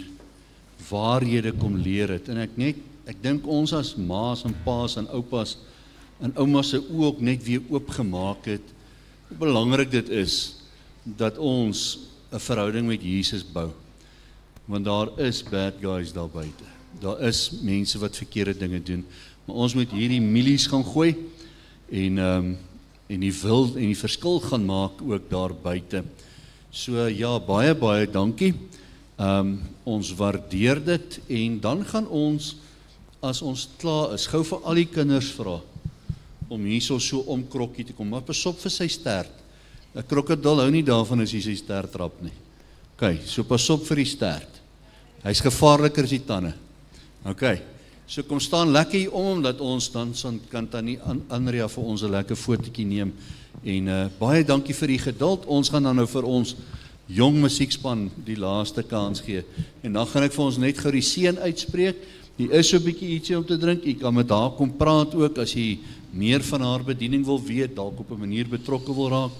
waarhede kom leer het, en ek dink ons as ma's en pa's en oupas en oumas se oë ook net weer oopgemaak het, hoe belangrik dit is, dat ons 'n verhouding met Jesus bou, want daar is bad guys daar buite. Daar is mense wat verkeerde dinge doen, maar ons moet hierdie milies gaan gooi en die verskil gaan maak ook daar buite. So ja, baie dankie. Ons waardeer dit en dan gaan ons, as ons klaar is, gou vir al die kinders vra om hierso so om Krokkie te kom, maar pas op vir sy stert. 'n Krokodil hou nie daarvan as hy sy stert trap nie. OK, so pas op vir die stert. Hy's gevaarliker as die tande. OK, so kom staan lekker hier om, dat ons dan kan Tannie Andrea vir ons 'n lekker fotootjie neem. En baie dankie vir die geduld. Ons gaan dan nou vir ons jong musiekspan die laaste kans gee. En dan gaan ek vir ons net gou die seën uitspreek. Hier is so 'n bietjie ietsie om te drink. U kan met haar kom praat ook as jy meer van haar bediening wil weet, dalk op 'n manier betrokke wil raak.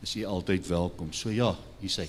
Is jy altyd welkom. So ja, hier sê.